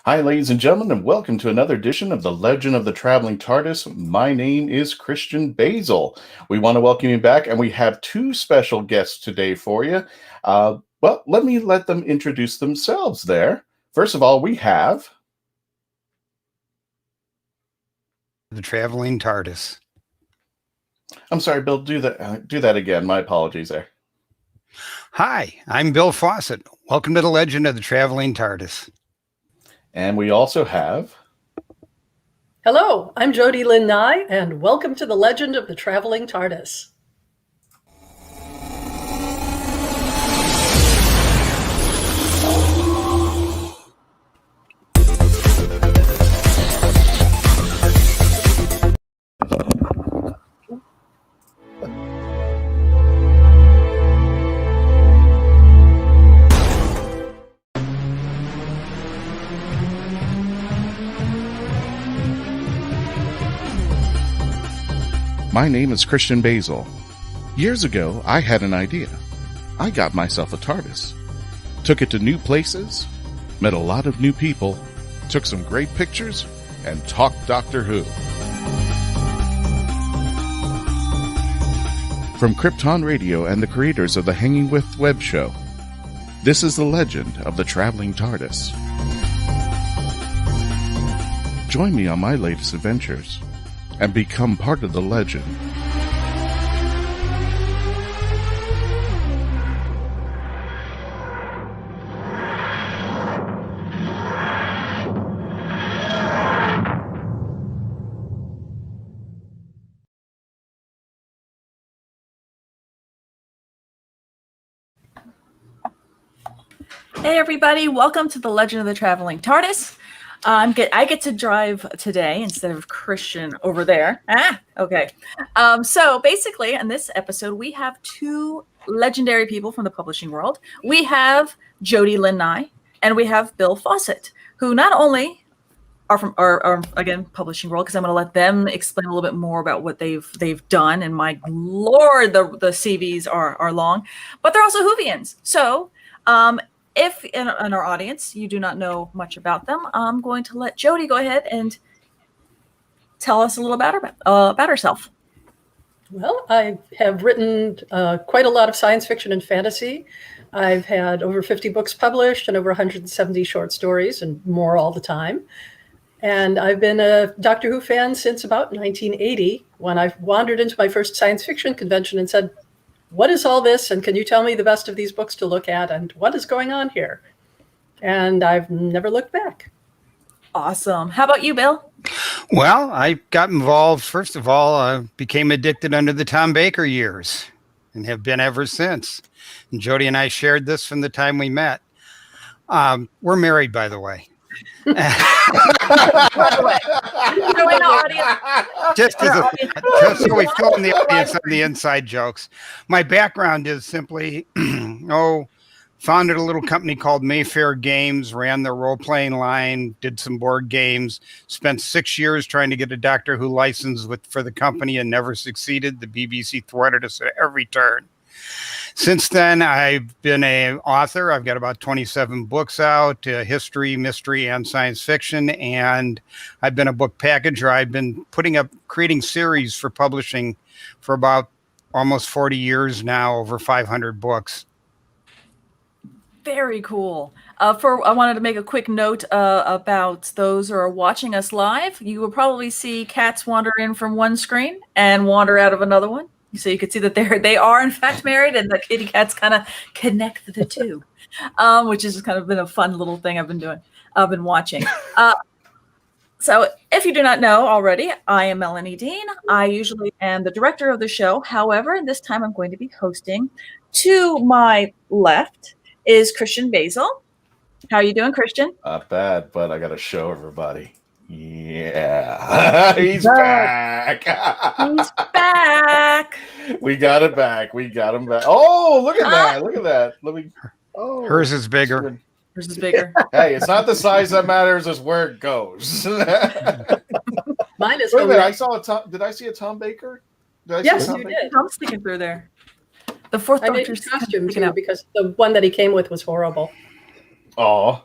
Hi, ladies and gentlemen, and welcome to another edition of The Legend of the Traveling TARDIS. My name is Christian Basil. We want to welcome you back, and we have two special guests today for you. Let me let them introduce themselves there. First of all, we have... The Traveling TARDIS. I'm sorry, Bill, do that again. My apologies there. Hi, I'm Bill Fawcett. Welcome to The Legend of the Traveling TARDIS. And we also have... Hello, I'm Jody Lynn Nye, and welcome to The Legend of the Traveling TARDIS. My name is Christian Basil. Years ago, I had an idea. I got myself a TARDIS. Took it to new places, met a lot of new people, took some great pictures, and talked Doctor Who. From Krypton Radio and the creators of the Hanging With web show, this is the legend of the Traveling TARDIS. Join me on my latest adventures and become part of the legend. Hey everybody, welcome to the Legend of the Traveling TARDIS. I get to drive today instead of Christian over there. Okay. So basically, in this episode, we have two legendary people from the publishing world. We have Jody Lynn Nye and we have Bill Fawcett, who not only are from our again publishing world, because I'm going to let them explain a little bit more about what they've done. And my lord, the CVs are long, but they're also Whovians. So if in our audience you do not know much about them, I'm going to let Jody go ahead and tell us a little about herself. Well, I have written quite a lot of science fiction and fantasy. I've had over 50 books published and over 170 short stories and more all the time. And I've been a Doctor Who fan since about 1980, when I wandered into my first science fiction convention and said, what is all this? And can you tell me the best of these books to look at? And what is going on here? And I've never looked back. Awesome. How about you, Bill? Well, I got involved. First of all, I became addicted under the Tom Baker years and have been ever since. And Jody and I shared this from the time we met. We're married, by the way. Just so we fill in the audience on the inside jokes. My background is simply, founded a little company called Mayfair Games, ran the role-playing line, did some board games, spent 6 years trying to get a Doctor Who license for the company and never succeeded. The BBC thwarted us at every turn. Since then, I've been an author. I've got about 27 books out, history, mystery, and science fiction. And I've been a book packager. I've been creating series for publishing for about almost 40 years now, over 500 books. Very cool. I wanted to make a quick note about those who are watching us live. You will probably see cats wander in from one screen and wander out of another one. So you can see that they are in fact married, and the kitty cats kind of connect the two, which has kind of been a fun little thing I've been watching. So if you do not know already, I am Melanie Dean. I usually am the director of the show. However, this time I'm going to be hosting. To my left is Christian Basil. How are you doing, Christian? Not bad, but I got to show everybody. Yeah, he's back. He's back. We got it back. We got him back. Oh, look at that. Look at that. Let me. Oh, hers is bigger. Hers is bigger. Hey, it's not the size that matters, it's where it goes. Mine is. Wait a minute, I saw a Tom. Did I see a Tom Baker? Yes, you did. Tom's sticking through there. The fourth I made Doctor's his costume too, because the one that he came with was horrible. Oh.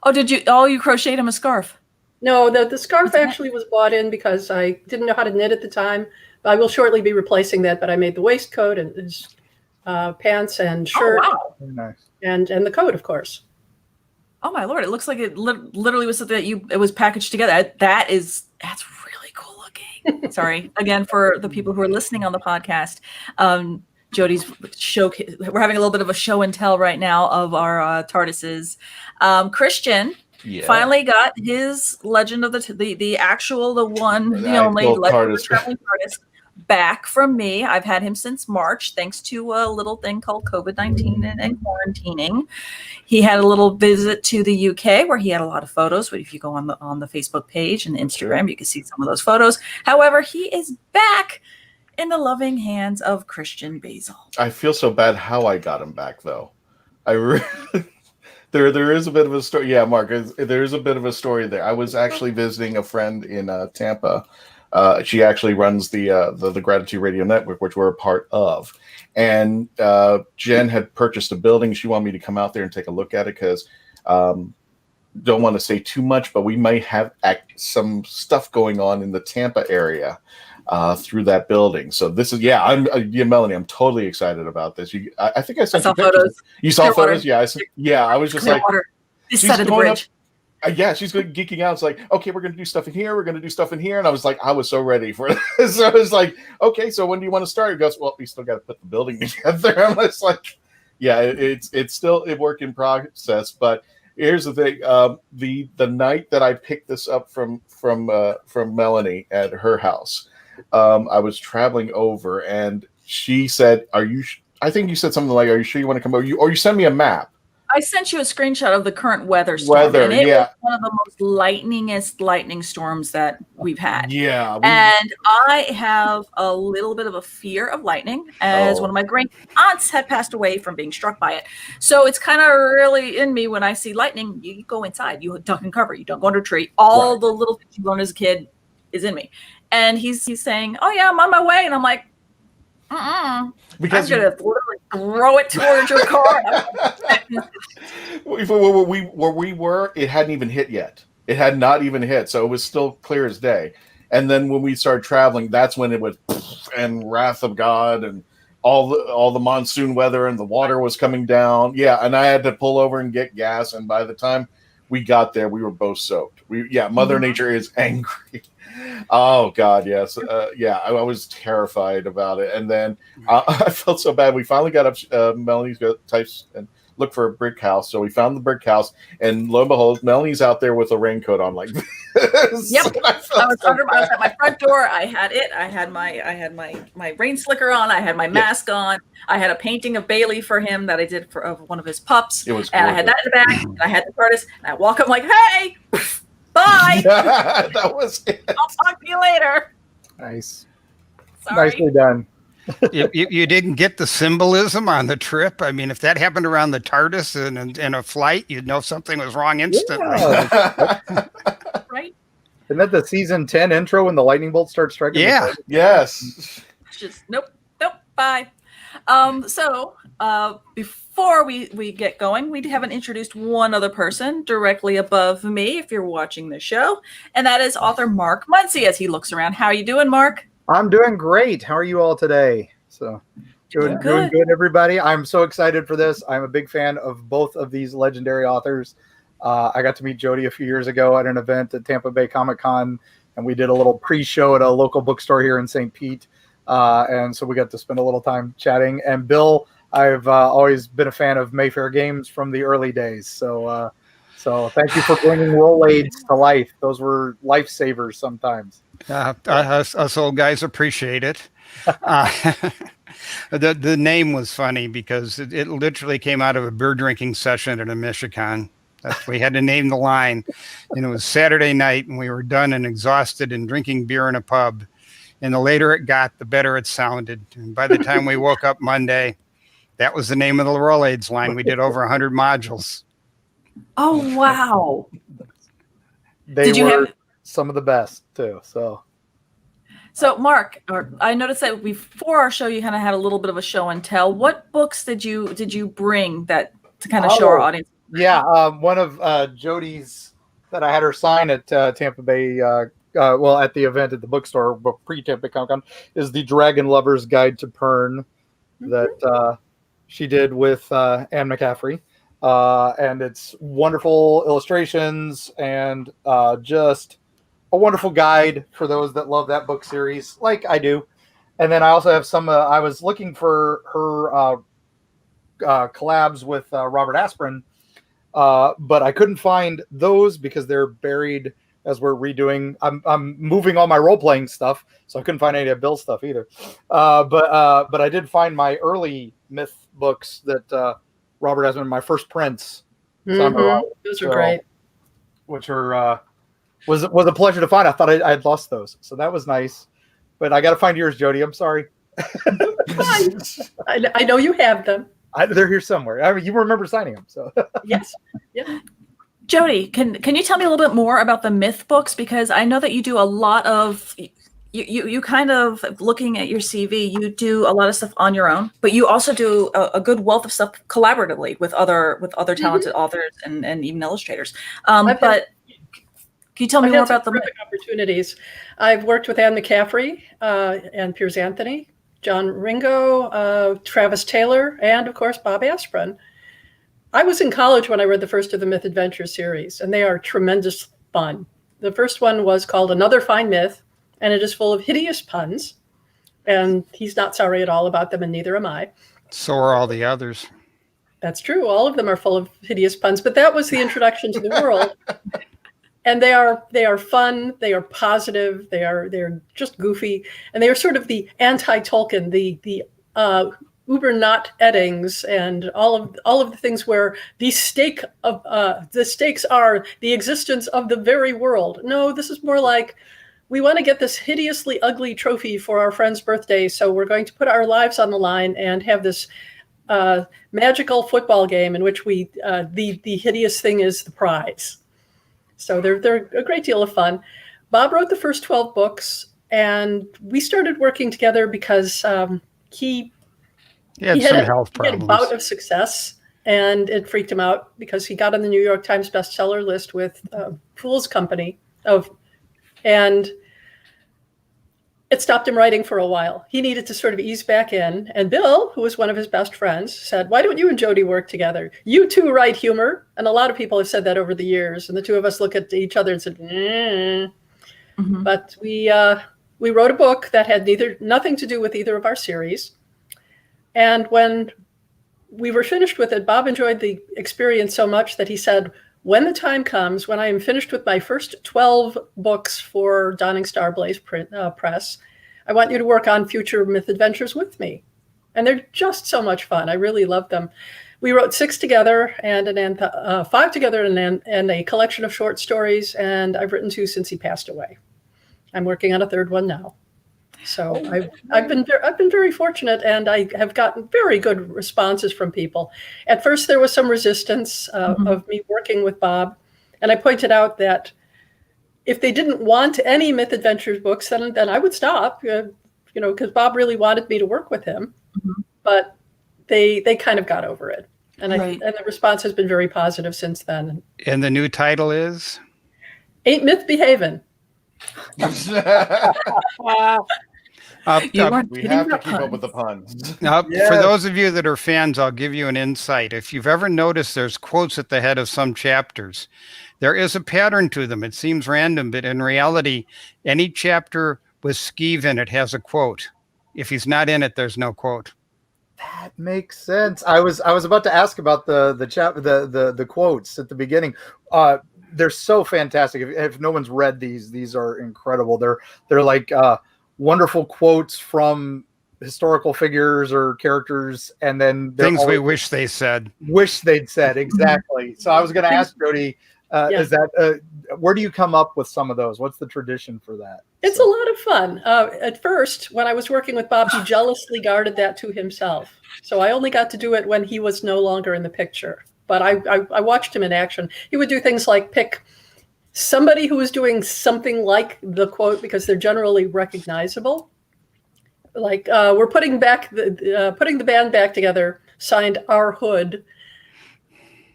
Oh, did you? Oh, you crocheted him a scarf. No, the scarf actually was bought in because I didn't know how to knit at the time. I will shortly be replacing that, but I made the waistcoat and his pants and shirt. Oh, wow. Very nice. And the coat, of course. Oh my Lord. It looks like it literally was something that it was packaged together. That's really cool looking. Sorry. Again, for the people who are listening on the podcast, Jody's we're having a little bit of a show and tell right now of our TARDISes. Christian finally got his Legend of the actual, the one, the only Legend of the Traveling TARDIS back from me. I've had him since March, thanks to a little thing called COVID-19 and quarantining. He had a little visit to the UK where he had a lot of photos. But if you go on the Facebook page and Instagram, you can see some of those photos. However, he is back in the loving hands of Christian Basil. I feel so bad how I got him back, though. There is a bit of a story. Yeah, Mark, there is a bit of a story there. I was actually visiting a friend in Tampa. She actually runs the Gratitude Radio Network, which we're a part of. And Jen had purchased a building. She wanted me to come out there and take a look at it because don't want to say too much, but we might have some stuff going on in the Tampa area through that building. So this is, Melanie, I'm totally excited about this. I think I sent you pictures. Photos. You saw photos? Yeah, I was just like, this side of the bridge. She's geeking out. It's like, okay, we're going to do stuff in here. We're going to do stuff in here. And I was like, I was so ready for this. So I was like, okay, so when do you want to start? He goes, well, we still got to put the building together. I'm just like, yeah, it's still a work in process. But here's the thing: the night that I picked this up from Melanie at her house, I was traveling over, and she said, "Are you?" I think you said something like, "Are you sure you want to come over?" Or you sent me a map. I sent you a screenshot of the current weather storm. And it was one of the most lightning storms that we've had. Yeah. And I have a little bit of a fear of lightning, as one of my great aunts had passed away from being struck by it. So it's kind of really in me when I see lightning, you go inside, you duck and cover, you don't go under a tree. All the little things you learn as a kid is in me. And he's saying, oh yeah, I'm on my way. And I'm like, because I'm going to literally throw it towards your car. Where we were, it hadn't even hit yet. It had not even hit, so it was still clear as day. And then when we started traveling, that's when it was and wrath of God and all the monsoon weather and the water was coming down. Yeah, and I had to pull over and get gas. And by the time we got there, we were both soaked. Mother Nature is angry. Oh God, yes, I was terrified about it, and then I felt so bad. We finally got up. Melanie's got types and look for a brick house, so we found the brick house, and lo and behold, Melanie's out there with a raincoat on like this. Yep, I was at my front door. I had it. I had my rain slicker on. I had my mask on. I had a painting of Bailey for him that I did of one of his pups. It was, and I had that in the back. And I had the TARDIS, and I walk up like, hey. Bye. That was it. I'll talk to you later. Nice. Sorry. Nicely done. You didn't get the symbolism on the trip. I mean, if that happened around the TARDIS in a flight, you'd know something was wrong instantly. Yeah. Right? Isn't that the season 10 intro when the lightning bolt starts striking? Yeah. Yes. Just nope. Bye. Before we get going, we haven't introduced one other person directly above me, if you're watching the show, and that is author Mark Muncy as he looks around. How are you doing, Mark? I'm doing great. How are you all today? So doing good, everybody. I'm so excited for this. I'm a big fan of both of these legendary authors. I got to meet Jody a few years ago at an event at Tampa Bay Comic-Con, and we did a little pre-show at a local bookstore here in St. Pete. And so we got to spend a little time chatting. And Bill, I've always been a fan of Mayfair Games from the early days. So thank you for bringing Rolaids to life. Those were lifesavers sometimes. Us old guys appreciate it. The name was funny because it literally came out of a beer drinking session at a Michigan. We had to name the line. And it was Saturday night, and we were done and exhausted and drinking beer in a pub. And the later it got, the better it sounded. And by the time we woke up Monday, that was the name of the Rolaids line. We did over 100 modules. Oh, wow. Did you have some of the best, too. So, Mark, I noticed that before our show, you kind of had a little bit of a show and tell. What books did you bring that to kind of show our audience Yeah, one of Jody's that I had her sign at Tampa Bay, well, at the event at the bookstore, pre-Tampa Bay Comic Con, is the Dragon Lover's Guide to Pern that she did with Anne McCaffrey. And it's wonderful illustrations and just a wonderful guide for those that love that book series, like I do. And then I also have some, I was looking for her collabs with Robert Asprin, but I couldn't find those because they're buried as we're redoing. I'm moving all my role-playing stuff, so I couldn't find any of Bill's stuff either. But I did find my early myth books that Robert Asprin, my first prints. Those are great. Which are was a pleasure to find. I thought I had lost those, so that was nice. But I got to find yours, Jody. I'm sorry. I know you have them. They're here somewhere. I mean, you remember signing them, so Yes. Yeah. Jody, can you tell me a little bit more about the myth books? Because I know that you do a lot of you kind of, looking at your CV, you do a lot of stuff on your own, but you also do a good wealth of stuff collaboratively with other talented authors and even illustrators. But can you tell me more about the opportunities? I've worked with Anne McCaffrey and Piers Anthony, John Ringo, Travis Taylor, and of course Bob Asprin. I was in college when I read the first of the Myth Adventure series, and they are tremendous fun. The first one was called Another Fine Myth, and it is full of hideous puns, and he's not sorry at all about them, and neither am I. So are all the others. That's true. All of them are full of hideous puns, but that was the introduction to the world. And they are fun, they are positive, they're just goofy, and they are sort of the anti-Tolkien, the uber not Eddings, and all of the things where the stakes are the existence of the very world. No, this is more like, we want to get this hideously ugly trophy for our friend's birthday, so we're going to put our lives on the line and have this magical football game in which the hideous thing is the prize. So they're a great deal of fun. Bob wrote the first 12 books, and we started working together because he had some health problems. He had a bout of success, and it freaked him out because he got on the New York Times bestseller list with Fool's Company and it stopped him writing for a while. He needed to sort of ease back in. And Bill, who was one of his best friends, said, "Why don't you and Jody work together? You two write humor." And a lot of people have said that over the years. And the two of us look at each other and said, But we wrote a book that had nothing to do with either of our series. And when we were finished with it, Bob enjoyed the experience so much that he said, "When the time comes, when I am finished with my first 12 books for Donning Starblaze Press, I want you to work on future myth adventures with me." And they're just so much fun. I really love them. We wrote 6 together and 5 together and a collection of short stories. And I've written 2 since he passed away. I'm working on a 3rd one now. So I've been very fortunate, and I have gotten very good responses from people. At first, there was some resistance of me working with Bob, and I pointed out that if they didn't want any Myth Adventures books, then I would stop. Because Bob really wanted me to work with him, but they kind of got over it, and and the response has been very positive since then. And the new title is Ain't Myth Behavin'. We have to keep up with the puns. For those of you that are fans, I'll give you an insight. If you've ever noticed there's quotes at the head of some chapters, there is a pattern to them. It seems random, but in reality, any chapter with Skeeve in it has a quote. If he's not in it, there's no quote. That makes sense. I was about to ask about the quotes at the beginning. They're so fantastic. If no one's read these are incredible. They're like wonderful quotes from historical figures or characters, and then things we wish they said. Wish they'd said, exactly. So I was going to ask Jody, is that where do you come up with some of those? What's the tradition for that? It's a lot of fun. At first, when I was working with Bob, he jealously guarded that to himself. So I only got to do it when he was no longer in the picture. But I watched him in action. He would do things like pick somebody who was doing something like the quote, because they're generally recognizable. Like we're putting the band back together, signed R. Hood.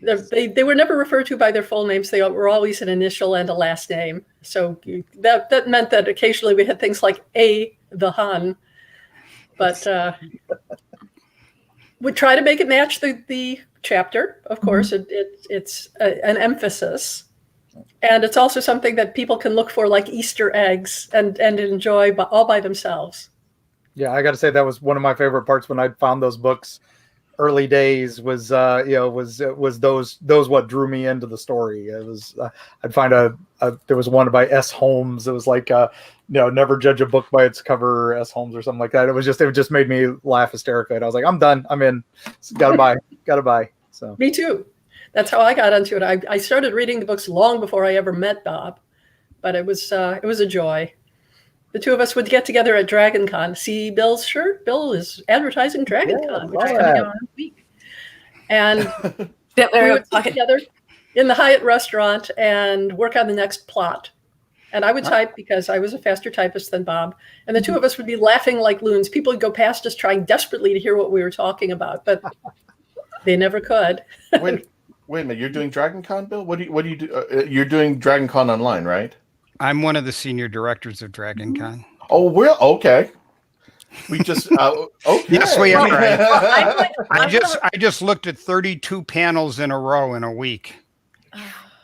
They were never referred to by their full names. They were always an initial and a last name. So that meant that occasionally we had things like the Hun, but we try to make it match the chapter. Of course, it's an emphasis, and it's also something that people can look for like Easter eggs and enjoy all by themselves. Yeah, I got to say that was one of my favorite parts when I found those books. Early days was those what drew me into the story. It was I'd find there was one by S. Holmes. It was like never judge a book by its cover, S. Holmes or something like that. It just made me laugh hysterically. And I was like, I'm done. I'm in. Gotta buy. So me too. That's how I got into it. I started reading the books long before I ever met Bob, but it was a joy. The two of us would get together at Dragon Con. See Bill's shirt? Bill is advertising Dragon Con, which is coming out in a week. And we would get together in the Hyatt restaurant and work on the next plot. And I would type because I was a faster typist than Bob. And the two of us would be laughing like loons. People would go past us trying desperately to hear what we were talking about, but they never could. Wait a minute. You're doing Dragon Con, Bill? What do you do? You're doing Dragon Con online, right? I'm one of the senior directors of Dragon Con. Oh, we're okay. We just okay. Yes, we are. I just looked at 32 panels in a row in a week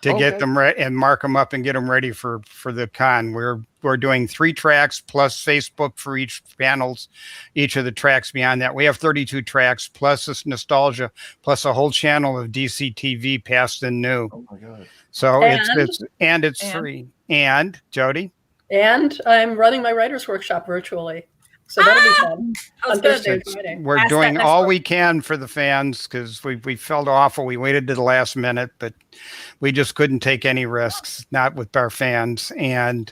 to get them ready and mark them up and get them ready for the con. We're doing 3 tracks plus Facebook for each of the tracks beyond that. We have 32 tracks plus this nostalgia plus a whole channel of DC TV past and new. Oh my god. So it's free. And Jody? And I'm running my writer's workshop virtually. So that'll be fun on Thursday and Friday. We're doing all we can for the fans because we felt awful. We waited to the last minute, but we just couldn't take any risks, not with our fans. And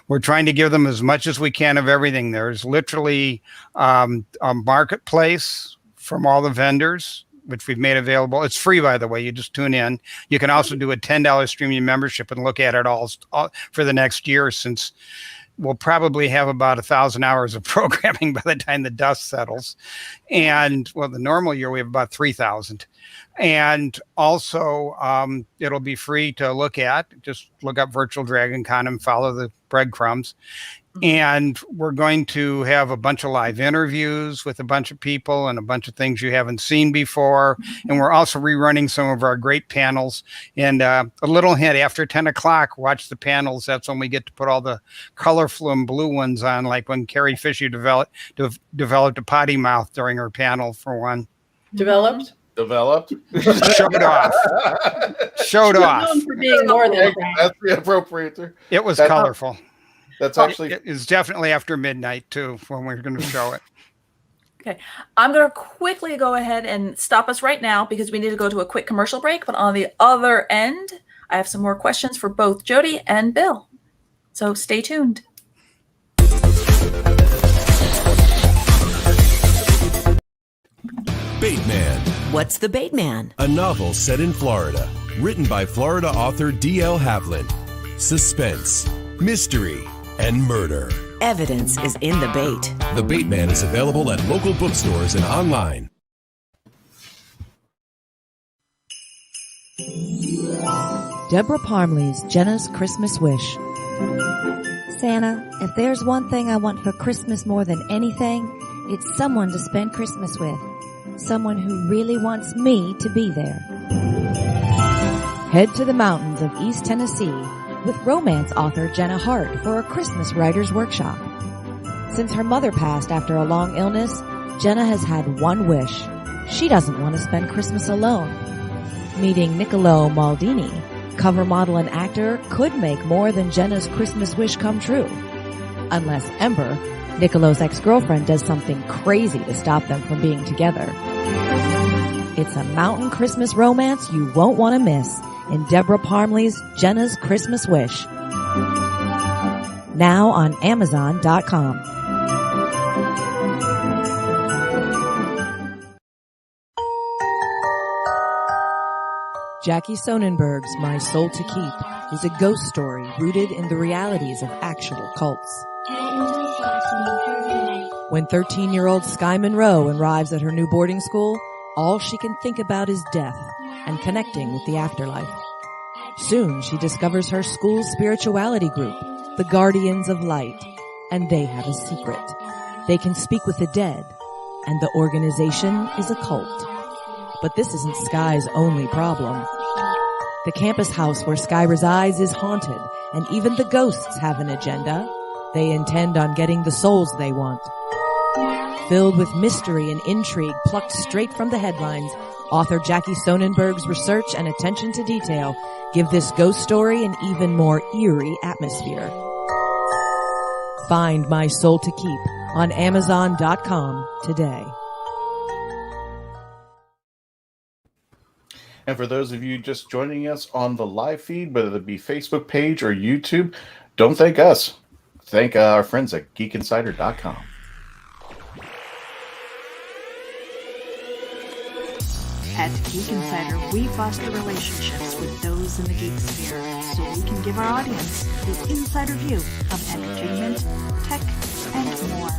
we're trying to give them as much as we can of everything. There's literally a marketplace from all the vendors, which we've made available. It's free, by the way. You just tune in. You can also do a $10 streaming membership and look at it all for the next year, since we'll probably have about 1,000 hours of programming by the time the dust settles. And the normal year we have about 3,000. And also it'll be free to look at. Just look up Virtual Dragon Con and follow the breadcrumbs. And we're going to have a bunch of live interviews with a bunch of people and a bunch of things you haven't seen before. And we're also rerunning some of our great panels. And a little hint, after 10 o'clock, watch the panels. That's when we get to put all the colorful and blue ones on, like when Carrie Fisher developed a potty mouth during her panel for one. Developed? Showed off. Known for being more than that. That's the appropriate. It was colorful. That's actually it's definitely after midnight too when we're going to show it. Okay, I'm going to quickly go ahead and stop us right now because we need to go to a quick commercial break. But on the other end, I have some more questions for both Jody and Bill. So stay tuned. Bateman. What's the Bateman? A novel set in Florida, written by Florida author D.L. Havlin. Suspense, mystery, and murder. Evidence is in the bait. The Bateman is available at local bookstores and online. Deborah Parmley's Jenna's Christmas Wish. Santa, if there's one thing I want for Christmas more than anything, it's someone to spend Christmas with. Someone who really wants me to be there. Head to the mountains of East Tennessee with romance author Jenna Hart for a Christmas writer's workshop. Since her mother passed after a long illness, Jenna has had one wish. She doesn't want to spend Christmas alone. Meeting Niccolo Maldini, cover model and actor, could make more than Jenna's Christmas wish come true. Unless Ember, Niccolo's ex-girlfriend, does something crazy to stop them from being together. It's a mountain Christmas romance you won't want to miss in Deborah Parmley's Jenna's Christmas Wish. Now on Amazon.com. Jackie Sonnenberg's My Soul to Keep is a ghost story rooted in the realities of actual cults. When 13-year-old Sky Monroe arrives at her new boarding school, all she can think about is death and connecting with the afterlife. Soon she discovers her school's spirituality group, the Guardians of Light, and they have a secret. They can speak with the dead, and the organization is a cult. But this isn't Sky's only problem. The campus house where Sky resides is haunted, and even the ghosts have an agenda. They intend on getting the souls they want. Filled with mystery and intrigue plucked straight from the headlines, author Jackie Sonnenberg's research and attention to detail give this ghost story an even more eerie atmosphere. Find My Soul to Keep on Amazon.com today. And for those of you just joining us on the live feed, whether it be Facebook page or YouTube, don't thank us. Thank our friends at geekinsider.com. At Geek Insider, we foster relationships with those in the geek sphere so we can give our audience the insider view of entertainment, tech, and more.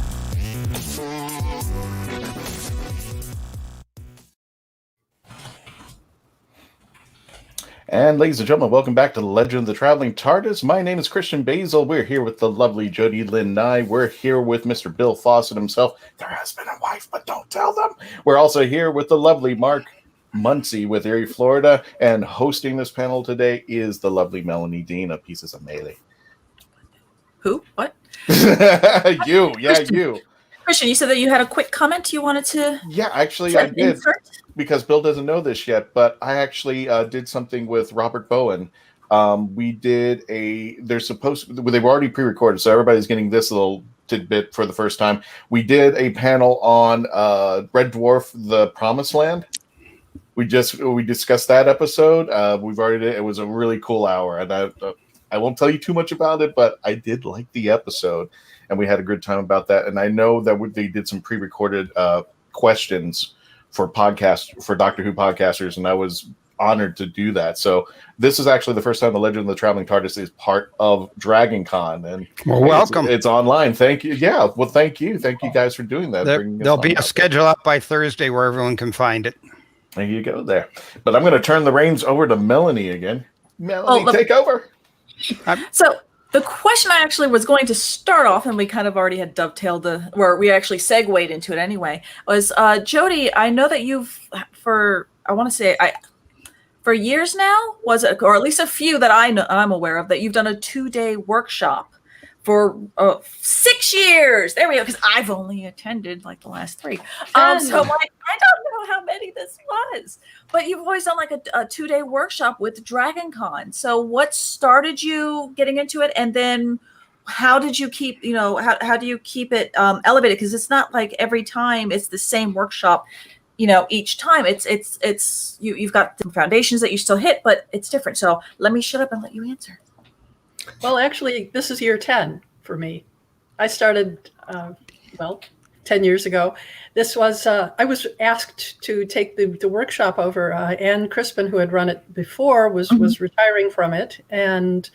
And ladies and gentlemen, welcome back to the Legend of the Traveling TARDIS. My name is Christian Basil. We're here with the lovely Jody Lynn Nye. We're here with Mr. Bill Fawcett himself, their husband and wife, but don't tell them. We're also here with the lovely Mark Muncie with Erie, Florida. And hosting this panel today is the lovely Melanie Dean of Pieces of Melee. Who? What? You. Christian, you said that you had a quick comment you wanted to... Yeah, actually I did. Insert? Because Bill doesn't know this yet, but I actually did something with Robert Bowen. We did they've already pre-recorded, so everybody's getting this little tidbit for the first time. We did a panel on Red Dwarf, The Promised Land. We discussed that episode. We've already did. It was a really cool hour, and I won't tell you too much about it, but I did like the episode, and we had a good time about that. And I know that they did some pre-recorded questions for Doctor Who podcasters, and I was honored to do that. So this is actually the first time the Legend of the Traveling TARDIS is part of Dragon Con, and welcome. It's online. Thank you. Yeah, well, thank you guys for doing that. There'll be a schedule up by Thursday where everyone can find it. There you go. There, but I'm going to turn the reins over to Melanie again. Melanie, take over. So the question I actually was going to start off, and we kind of already had dovetailed where we actually segued into it anyway, was Jody, I know that for years now, or at least a few that I'm aware of, that you've done a 2-day workshop for 6 years. There we go, because I've only attended like the last 3. So I don't know how many this was, but you've always done like a 2-day workshop with Dragon Con. So what started you getting into it, and then how did you keep, how do you keep it elevated? Because it's not like every time it's the same workshop, each time. You've got the foundations that you still hit, but it's different. So let me shut up and let you answer. Well, actually, this is year 10 for me. I started, 10 years ago. This was, I was asked to take the workshop over. Anne Crispin, who had run it before, was retiring from it. And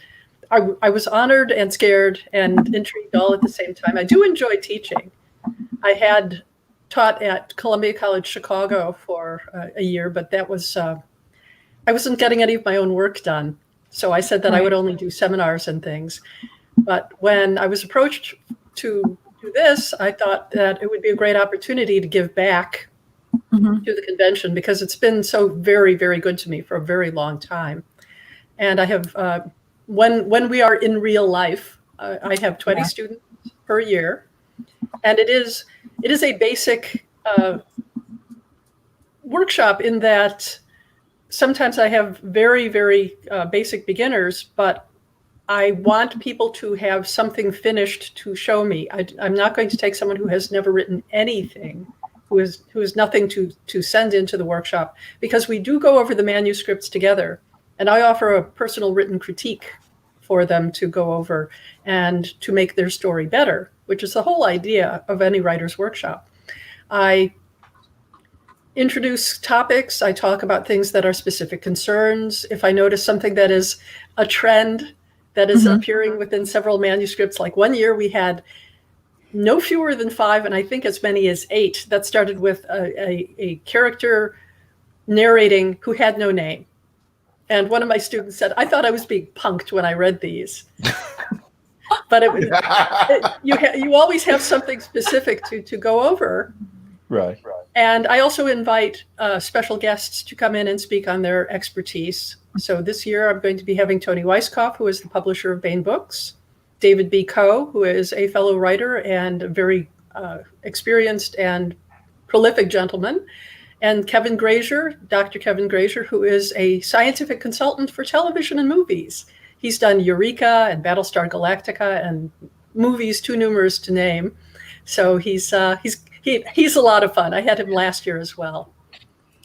I was honored and scared and intrigued all at the same time. I do enjoy teaching. I had taught at Columbia College Chicago for a year, but that was, I wasn't getting any of my own work done. So I said that I would only do seminars and things. But when I was approached to do this, I thought that it would be a great opportunity to give back to the convention, because it's been so very, very good to me for a very long time. And I have, when we are in real life, I have 20 students per year. And it is a basic workshop in that sometimes I have very, very basic beginners, but I want people to have something finished to show me. I'm not going to take someone who has never written anything, who has nothing to send into the workshop, because we do go over the manuscripts together, and I offer a personal written critique for them to go over and to make their story better, which is the whole idea of any writer's workshop. I introduce topics. I talk about things that are specific concerns. If I notice something that is a trend that is appearing within several manuscripts, like one year we had no fewer than 5, and I think as many as 8, that started with a character narrating who had no name. And one of my students said, I thought I was being punked when I read these. But you always have something specific to go over. Right. And I also invite special guests to come in and speak on their expertise. So this year I'm going to be having Tony Weisskopf, who is the publisher of Baen Books, David B. Koepp, who is a fellow writer and a very experienced and prolific gentleman, and Kevin Grazier, Dr. Kevin Grazier, who is a scientific consultant for television and movies. He's done Eureka and Battlestar Galactica and movies too numerous to name. So he's a lot of fun. I had him last year as well.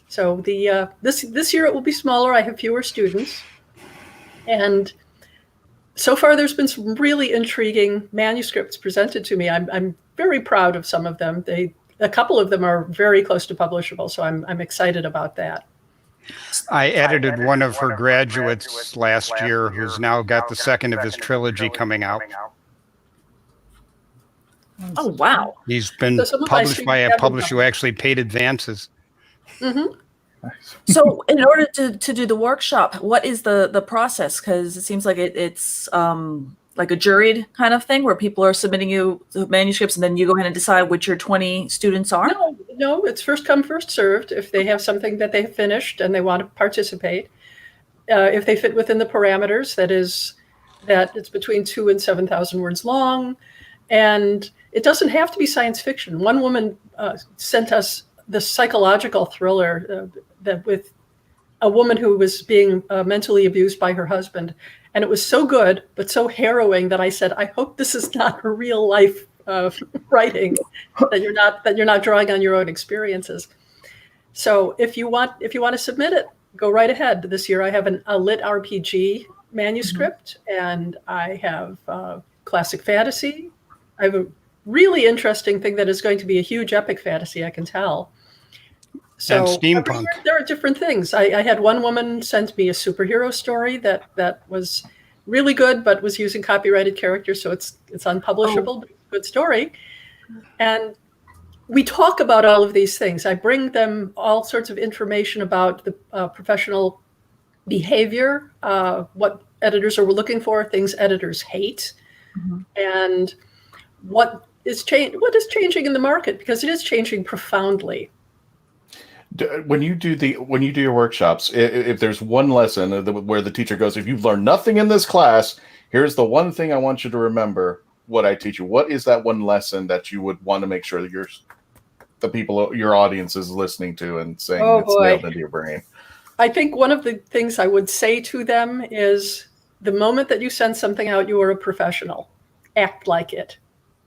So this year it will be smaller. I have fewer students, and so far there's been some really intriguing manuscripts presented to me. I'm very proud of some of them. A couple of them are very close to publishable, so I'm excited about that. I edited one of her graduates last year, who's now got the second of his trilogy coming out. Oh, wow. He's been published by a publisher who actually paid advances. Mm-hmm. So in order to do the workshop, what is the process? Because it seems like it's like a juried kind of thing where people are submitting you the manuscripts and then you go ahead and decide which your 20 students are? No, it's first come, first served. If they have something that they've finished and they want to participate, if they fit within the parameters, that it's between 2,000 and 7,000 words long. And it doesn't have to be science fiction. One woman sent us the psychological thriller that with a woman who was being mentally abused by her husband. And it was so good, but so harrowing that I said, I hope this is not a real life writing, that you're not drawing on your own experiences. So if you want to submit it, go right ahead. This year I have a lit RPG manuscript, and I have classic fantasy. I have a really interesting thing that is going to be a huge epic fantasy, I can tell. So and steampunk. There are different things. I had one woman send me a superhero story that was really good, but was using copyrighted characters, so it's unpublishable, but it's a good story. And we talk about all of these things. I bring them all sorts of information about the professional behavior, what editors are looking for, things editors hate, and what is changing in the market, because it is changing profoundly. When you do your workshops, if there's one lesson where the teacher goes, if you've learned nothing in this class, here's the one thing I want you to remember what I teach you. What is that one lesson that you would want to make sure that your audience is listening to and saying it's nailed into your brain? I think one of the things I would say to them is, the moment that you send something out, you are a professional. Act like it.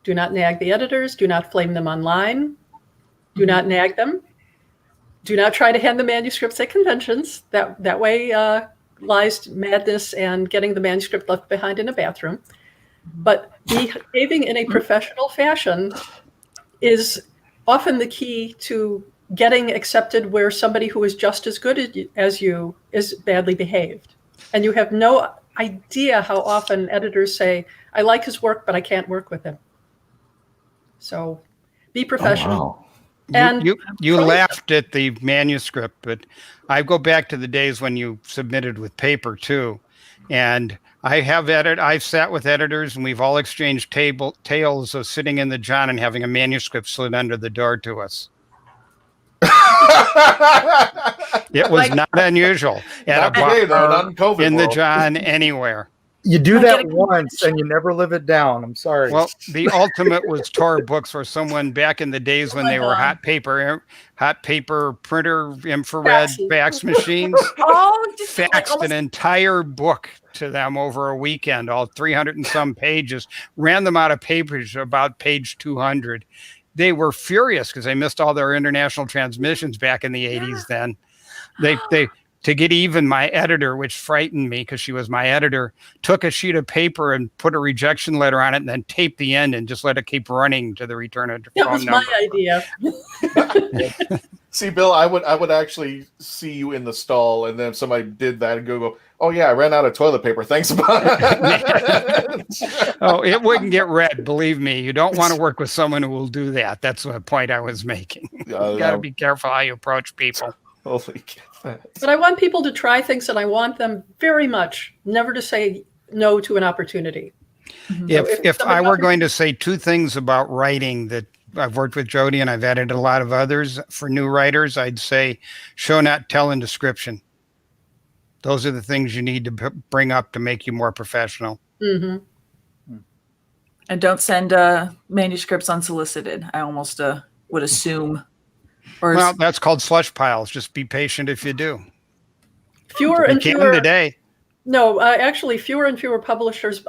Do not nag the editors. Do not flame them online. Do not nag them. Do not try to hand the manuscripts at conventions. That way lies madness and getting the manuscript left behind in a bathroom. But behaving in a professional fashion is often the key to getting accepted where somebody who is just as good as you is badly behaved. And you have no idea how often editors say, I like his work, but I can't work with him. So be professional. Oh, wow. And you laughed at the manuscript, but I go back to the days when you submitted with paper too. And I've sat with editors and we've all exchanged tales of sitting in the John and having a manuscript slid under the door to us. It was not unusual at a bar, in the John, anywhere. You do that once and you never live it down. I'm sorry. Well, the ultimate was Tor Books, where someone back in the days when they were hot paper printer, infrared fax machines, faxed an entire book to them over a weekend, all 300 and some pages, ran them out of papers about page 200. They were furious because they missed all their international transmissions back in the 80s then. They to get even, my editor, which frightened me because she was my editor, took a sheet of paper and put a rejection letter on it and then taped the end and just let it keep running to the return of the phone number. That was my idea. See, Bill, I would actually see you in the stall, and then if somebody did that and go, oh yeah, I ran out of toilet paper. Thanks. Oh, it wouldn't get read. Believe me, you don't want to work with someone who will do that. That's the point I was making. You got to be careful how you approach people. Holy cats. But I want people to try things, and I want them very much never to say no to an opportunity. If I were going to say two things about writing that I've worked with Jody and I've added a lot of others for new writers, I'd say show, not tell, and description. Those are the things you need to bring up to make you more professional. Mm-hmm. And don't send manuscripts unsolicited. I almost would assume. Well, that's called slush piles. Just be patient if you do. Fewer and fewer today. No, actually, fewer and fewer publishers,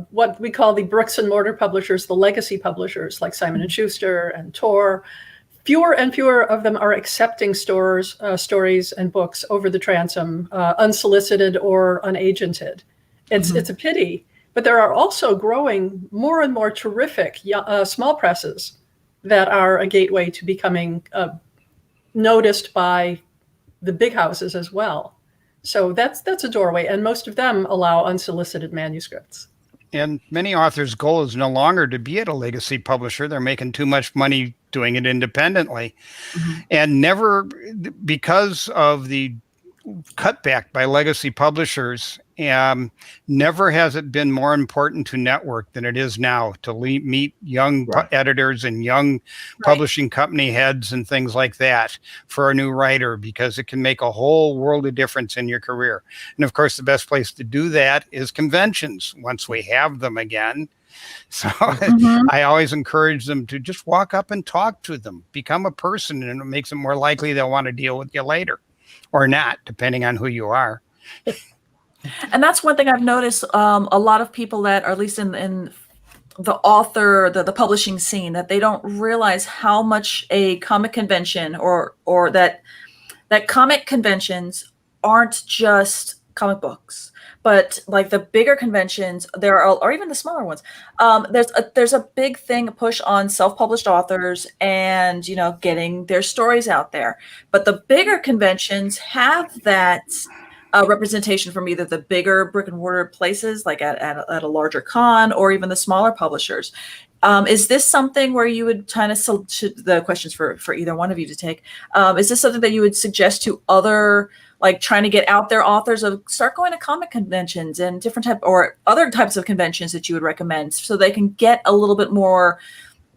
what we call the bricks and mortar publishers, the legacy publishers like Simon & Schuster and Tor, fewer and fewer of them are accepting stories and books over the transom, unsolicited or unagented. It's a pity, but there are also growing more and more terrific small presses that are a gateway to becoming noticed by the big houses as well. So that's a doorway, and most of them allow unsolicited manuscripts. And many authors' goal is no longer to be at a legacy publisher. They're making too much money doing it independently. And never, because of the cutback by legacy publishers, never has it been more important to network than it is now, to meet young editors and young publishing company heads and things like that for a new writer, because it can make a whole world of difference in your career. And of course, the best place to do that is conventions once we have them again. So I always encourage them to just walk up and talk to them, become a person, and it makes it more likely they'll want to deal with you later or not, depending on who you are. And that's one thing I've noticed. A lot of people that are, at least in the author, the publishing scene, that they don't realize how much a comic convention or that comic conventions aren't just comic books, but like the bigger conventions, or even the smaller ones. There's a big thing, a push on self-published authors and, getting their stories out there. But the bigger conventions have that representation from either the bigger brick and mortar places, like at a larger con, or even the smaller publishers. Is this something where you would kind of, the questions for either one of you to take, is this something that you would suggest to other, like trying to get out there authors, of start going to comic conventions and or other types of conventions that you would recommend, so they can get a little bit more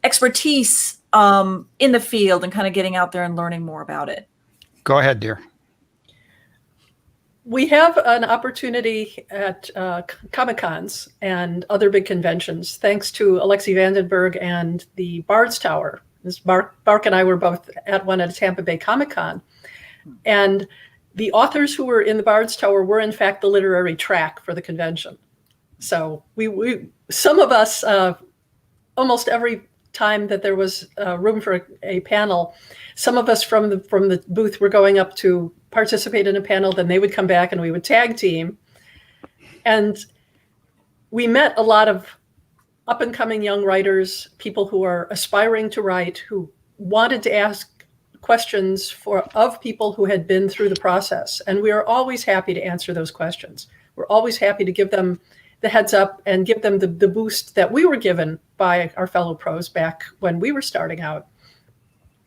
expertise in the field and kind of getting out there and learning more about it? Go ahead, dear. We have an opportunity at Comic-Cons and other big conventions, thanks to Alexi Vandenberg and the Bard's Tower. Bark and I were both at one at Tampa Bay Comic-Con. And the authors who were in the Bard's Tower were, in fact, the literary track for the convention. So we some of us, almost every time that there was room for a panel, some of us from the booth were going up to participate in a panel, then they would come back and we would tag team. And we met a lot of up and coming young writers, people who are aspiring to write, who wanted to ask questions of people who had been through the process. And we are always happy to answer those questions. We're always happy to give them the heads up and give them the boost that we were given by our fellow pros back when we were starting out.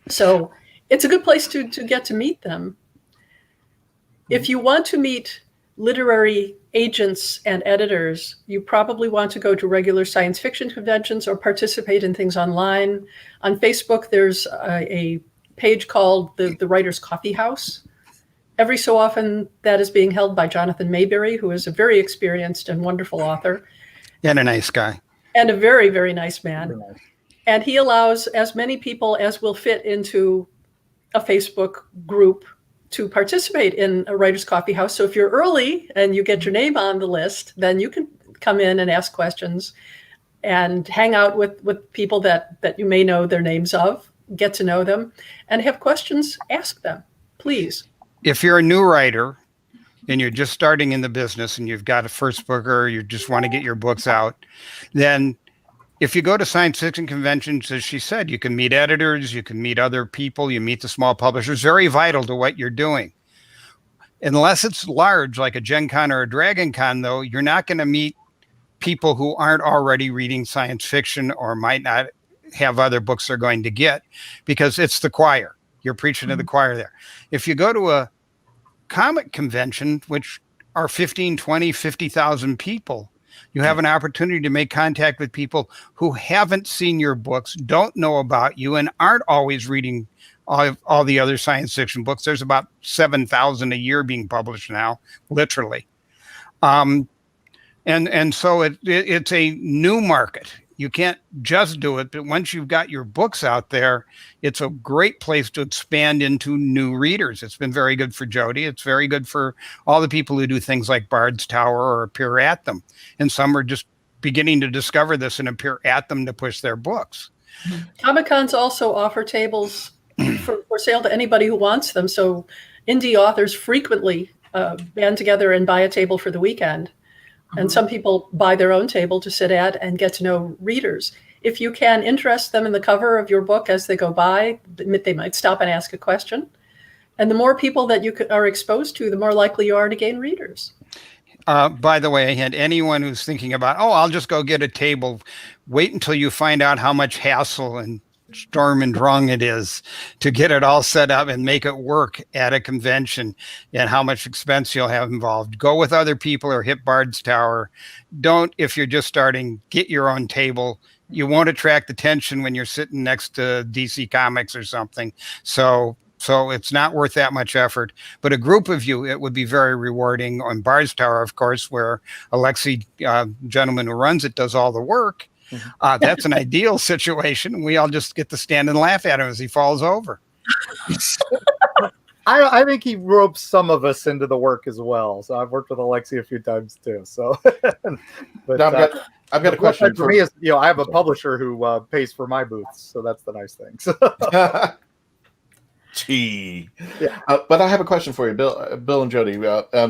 So it's a good place to get to meet them. If you want to meet literary agents and editors, you probably want to go to regular science fiction conventions or participate in things online. On Facebook, there's a page called the Writer's Coffee House. Every so often, that is being held by Jonathan Mayberry, who is a very experienced and wonderful author. And a nice guy. And a very, very nice man. Nice. And he allows as many people as will fit into a Facebook group to participate in a Writer's Coffee House. So if you're early and you get your name on the list, then you can come in and ask questions and hang out with people that you may know their names of, get to know them, and have questions, ask them, please. If you're a new writer and you're just starting in the business and you've got a first book, or you just want to get your books out, then if you go to science fiction conventions, as she said, you can meet editors, you can meet other people, you meet the small publishers, very vital to what you're doing. Unless it's large, like a Gen Con or a Dragon Con, though, you're not going to meet people who aren't already reading science fiction or might not have other books they're going to get, because it's the choir. You're preaching to the choir there. If you go to a comic convention, which are 15, 20, 50,000 people, you have an opportunity to make contact with people who haven't seen your books, don't know about you, and aren't always reading all the other science fiction books. There's about 7,000 a year being published now, literally. And so it's a new market. You can't just do it, but once you've got your books out there, it's a great place to expand into new readers. It's been very good for Jody. It's very good for all the people who do things like Bard's Tower or appear at them. And some are just beginning to discover this and appear at them to push their books. Comic-Cons also offer tables for sale to anybody who wants them. So indie authors frequently band together and buy a table for the weekend. And some people buy their own table to sit at and get to know readers. If you can interest them in the cover of your book as they go by, they might stop and ask a question. And the more people that you are exposed to, the more likely you are to gain readers. By the way, and anyone who's thinking about, I'll just go get a table, wait until you find out how much hassle and storm and drang it is to get it all set up and make it work at a convention, and how much expense you'll have involved. Go with other people or hit Bard's Tower. Don't, if you're just starting, get your own table. You won't attract attention when you're sitting next to DC Comics or something. So it's not worth that much effort. But a group of you, it would be very rewarding. On Bard's Tower, of course, where Alexi, gentleman who runs it, does all the work. That's an ideal situation. We all just get to stand and laugh at him as he falls over. I think he ropes some of us into the work as well. So I've worked with Alexi a few times too. So, but I've got a question for me. Is, I have a publisher who pays for my booths, so that's the nice thing. So. Gee, yeah. But I have a question for you, Bill and Jody,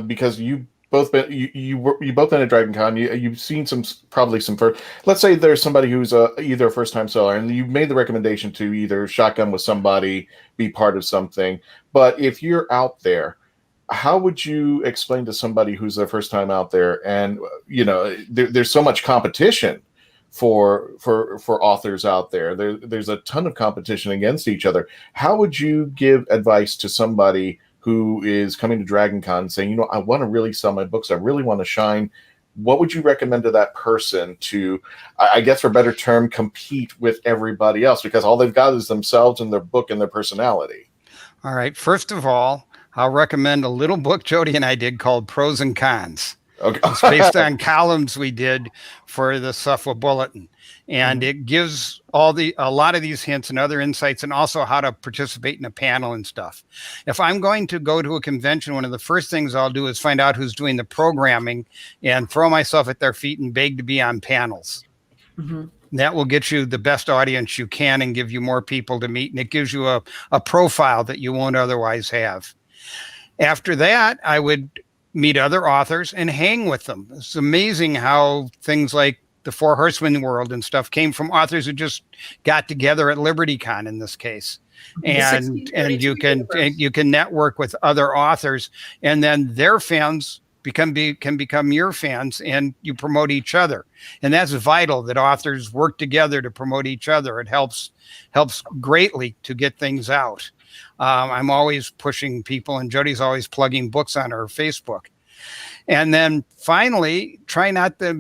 because you both been you both been at Dragon Con. You've seen probably some first. Let's say there's somebody who's either a first time seller, and you've made the recommendation to either shotgun with somebody, be part of something. But if you're out there, how would you explain to somebody who's their first time out there, and there's so much competition for authors out there. There's a ton of competition against each other. How would you give advice to somebody who is coming to Dragon Con saying, I want to really sell my books, I really want to shine? What would you recommend to that person to, I guess for a better term, compete with everybody else? Because all they've got is themselves and their book and their personality. All right. First of all, I'll recommend a little book Jody and I did called Pros and Cons. Okay. It's based on columns we did for the Suffolk Bulletin. And it gives a lot of these hints and other insights, and also how to participate in a panel and stuff. If I'm going to go to a convention, one of the first things I'll do is find out who's doing the programming and throw myself at their feet and beg to be on panels. Mm-hmm. That will get you the best audience you can and give you more people to meet. And it gives you a profile that you won't otherwise have. After that, I would meet other authors and hang with them. It's amazing how things like the Four Horsemen world and stuff came from authors who just got together at LibertyCon in this case. And you can network with other authors, and then their fans can become your fans, and you promote each other. And that's vital, that authors work together to promote each other. It helps greatly to get things out. I'm always pushing people, and Jody's always plugging books on her Facebook. And then finally, try not to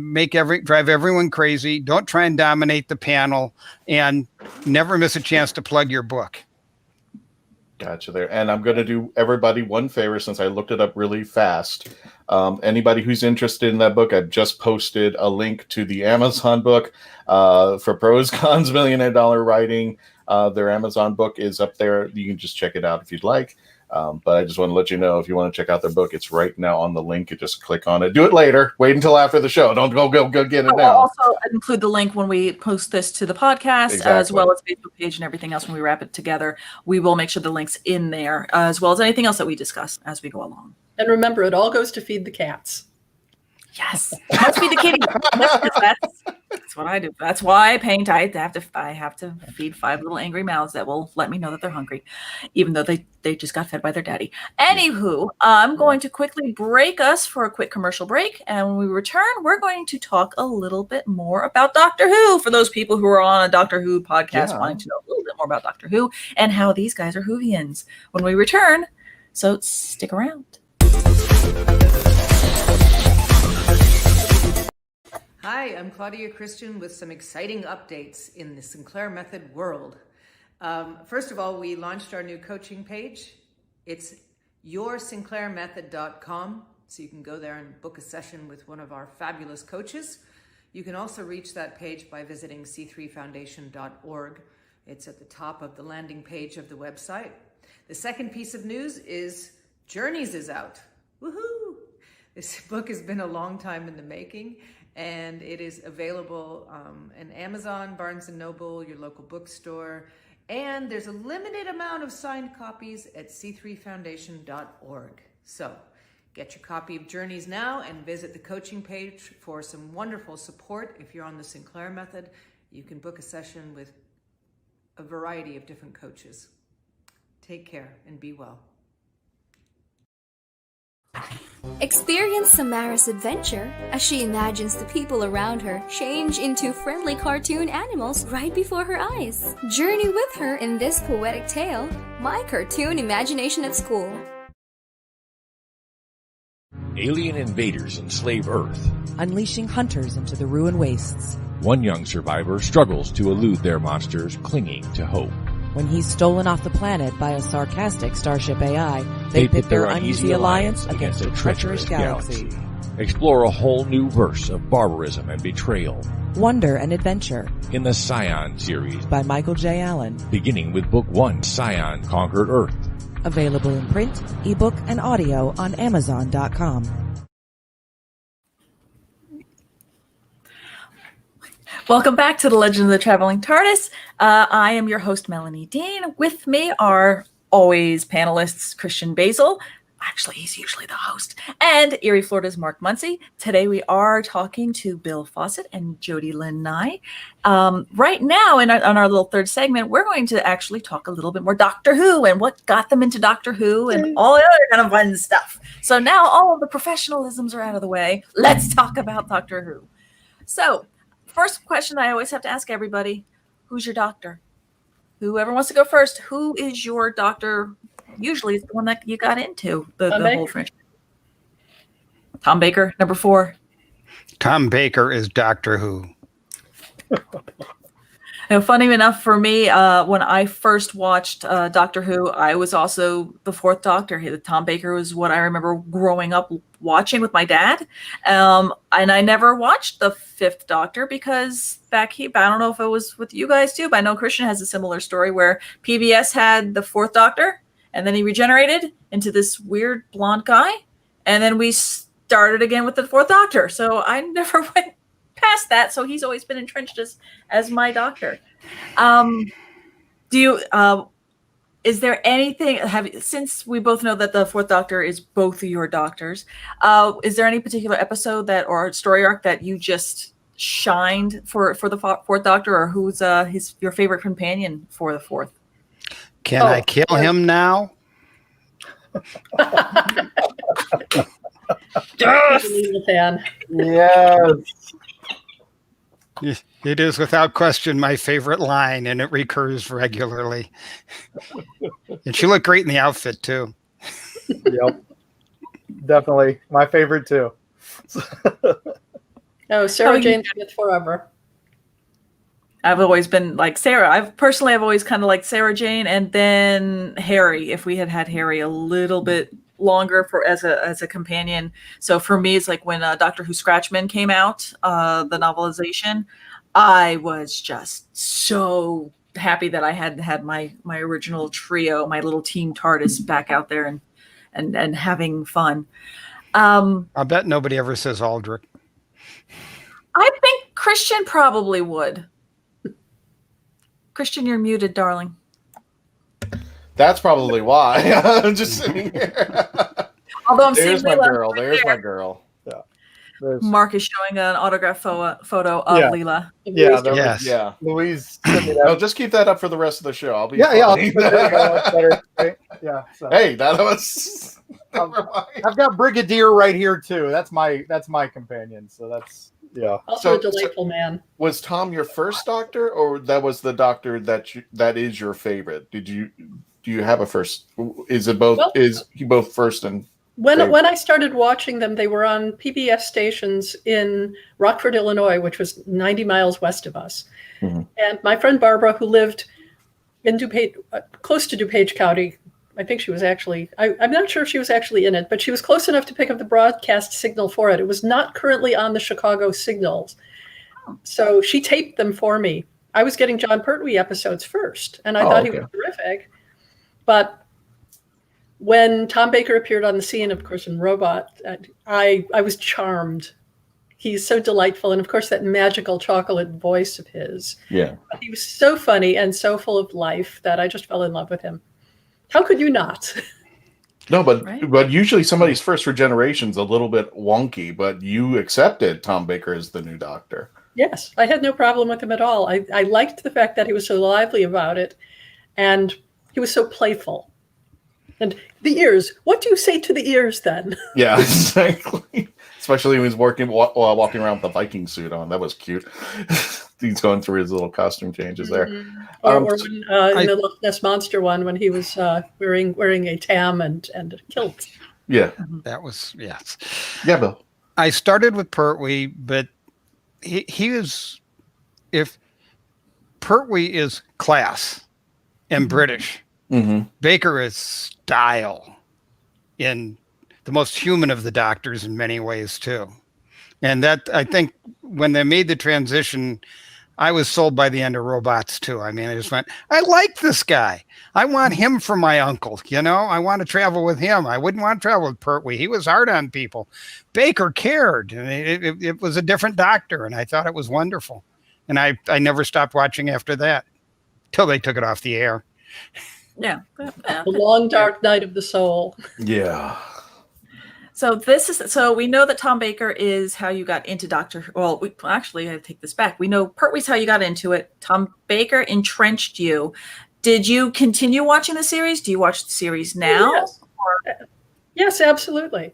drive everyone crazy. Don't try and dominate the panel, and never miss a chance to plug your book. Gotcha there. And I'm going to do everybody one favor, since I looked it up really fast. Anybody who's interested in that book, I've just posted a link to the Amazon book for Pros, Cons, Millionaire Dollar Writing. Their Amazon book is up there. You can just check it out if you'd like. But I just want to let you know, if you want to check out their book, it's right now on the link. You just click on it. Do it later. Wait until after the show. Don't go get it now. I'll also include the link when we post this to the podcast, as well as Facebook page and everything else when we wrap it together. We will make sure the link's in there, as well as anything else that we discuss as we go along. And remember, it all goes to feed the cats. Yes, must be the kitty. That's what I do. That's why I paint. I have to feed 5 little angry mouths that will let me know that they're hungry, even though they just got fed by their daddy. Anywho, I'm going to quickly break us for a quick commercial break, and when we return, we're going to talk a little bit more about Doctor Who, for those people who are on a Doctor Who podcast wanting to know a little bit more about Doctor Who and how these guys are Whovians when we return. So stick around. Hi, I'm Claudia Christian with some exciting updates in the Sinclair Method world. First of all, we launched our new coaching page. It's yoursinclairmethod.com, so you can go there and book a session with one of our fabulous coaches. You can also reach that page by visiting c3foundation.org. It's at the top of the landing page of the website. The second piece of news is Journeys is out. Woohoo! This book has been a long time in the making, and it is available in Amazon, Barnes & Noble, your local bookstore, and there's a limited amount of signed copies at c3foundation.org. So get your copy of Journeys now and visit the coaching page for some wonderful support. If you're on the Sinclair Method, you can book a session with a variety of different coaches. Take care and be well. Experience Samara's adventure as she imagines the people around her change into friendly cartoon animals right before her eyes. Journey with her in this poetic tale, My Cartoon Imagination at School. Alien invaders enslave Earth, unleashing hunters into the ruined wastes. One young survivor struggles to elude their monsters, clinging to hope. When he's stolen off the planet by a sarcastic starship AI, they pit their uneasy alliance against a treacherous galaxy. Explore a whole new verse of barbarism and betrayal. Wonder and adventure. In the Scion series by Michael J. Allen. Beginning with Book 1, Scion Conquered Earth. Available in print, ebook, and audio on Amazon.com. Welcome back to the Legend of the Traveling TARDIS. I am your host, Melanie Dean. With me are always panelists Christian Basil. Actually, he's usually the host. And Erie, Florida's Mark Muncy. Today we are talking to Bill Fawcett and Jody Lynn Nye. Right now, on our little third segment, we're going to actually talk a little bit more Doctor Who and what got them into Doctor Who and all the other kind of fun stuff. So now all of the professionalisms are out of the way. Let's talk about Doctor Who. So, first question I always have to ask everybody, who's your doctor? Whoever wants to go first, who is your doctor? Usually it's the one that you got into, the whole franchise. Tom Baker, number 4. Tom Baker is Doctor Who. And funny enough for me, when I first watched Doctor Who, I was also the 4th Doctor. Tom Baker was what I remember growing up watching with my dad. And I never watched the 5th Doctor because I don't know if it was with you guys too, but I know Christian has a similar story where PBS had the 4th Doctor and then he regenerated into this weird blonde guy. And then we started again with the 4th Doctor. So I never went past that, so he's always been entrenched as my doctor. Is there anything, since we both know that the 4th Doctor is both of your doctors, is there any particular episode or story arc that you just shined for the 4th Doctor, or who's your favorite companion for the 4th? Can I kill him now? Yes. Yes. It is without question my favorite line, and it recurs regularly. And she looked great in the outfit too. Yep, definitely my favorite too. Sarah Jane Smith forever. I've always been like Sarah. I've always kind of liked Sarah Jane, and then Harry. If we had Harry a little bit longer as a companion. So for me, it's like when Doctor Who Scratchman came out, the novelization, I was just so happy that I had my original trio, my little team TARDIS back out there and having fun. I bet nobody ever says Aldrich. I think Christian probably would. Christian, you're muted, darling. That's probably why. I'm just sitting here. Although I'm There's seeing my Leela girl. right There's there. my girl. Yeah. Mark is showing an autograph photo of Leela. Yeah. Louise. No, just keep that up for the rest of the show. I'll be I'll funny. keep it there, that's better, right? Yeah. So. Hey, that was. I've got Brigadier right here too. That's my companion. So that's Yeah. Also a delightful man. Was Tom your first doctor, or that was the doctor that is your favorite? Do you have a first? Is it both? Well, is he both first and when favorite? when I started watching them, they were on PBS stations in Rockford, Illinois, which was 90 miles west of us. Mm-hmm. And my friend Barbara, who lived in DuPage, close to DuPage County, I think she was actually, I'm not sure if she was actually in it, but she was close enough to pick up the broadcast signal for it. It was not currently on the Chicago signals. So she taped them for me. I was getting John Pertwee episodes first, and I thought he was terrific. But when Tom Baker appeared on the scene, of course, in Robot, I was charmed. He's so delightful. And of course, that magical chocolate voice of his. Yeah. He was so funny and so full of life that I just fell in love with him. How could you not? No, but usually somebody's first regeneration's a little bit wonky, but you accepted Tom Baker as the new Doctor. Yes, I had no problem with him at all. I liked the fact that he was so lively about it, and he was so playful. And the ears, what do you say to the ears then? Yeah, exactly. Especially when he's walking around with the Viking suit on. That was cute. He's going through his little costume changes there. Mm-hmm. Or when, in the Loch Ness Monster one, when he was wearing a tam and a kilt. Yeah. That was, yes. Yeah, Bill. I started with Pertwee, but he is, if Pertwee is class and British, Baker is style in the most human of the doctors in many ways too. And that, I think when they made the transition, I was sold by the end of Robots too. I mean, I just went, I like this guy. I want him for my uncle. You know, I want to travel with him. I wouldn't want to travel with Pertwee. He was hard on people. Baker cared. And it was a different doctor, and I thought it was wonderful. And I never stopped watching after that till they took it off the air. Yeah. The long dark night of the soul. Yeah. So we know that Tom Baker is how you got into Doctor. Well, actually, I take this back. We know Pertwee's how you got into it. Tom Baker entrenched you. Did you continue watching the series? Do you watch the series now? Yes, yes, absolutely.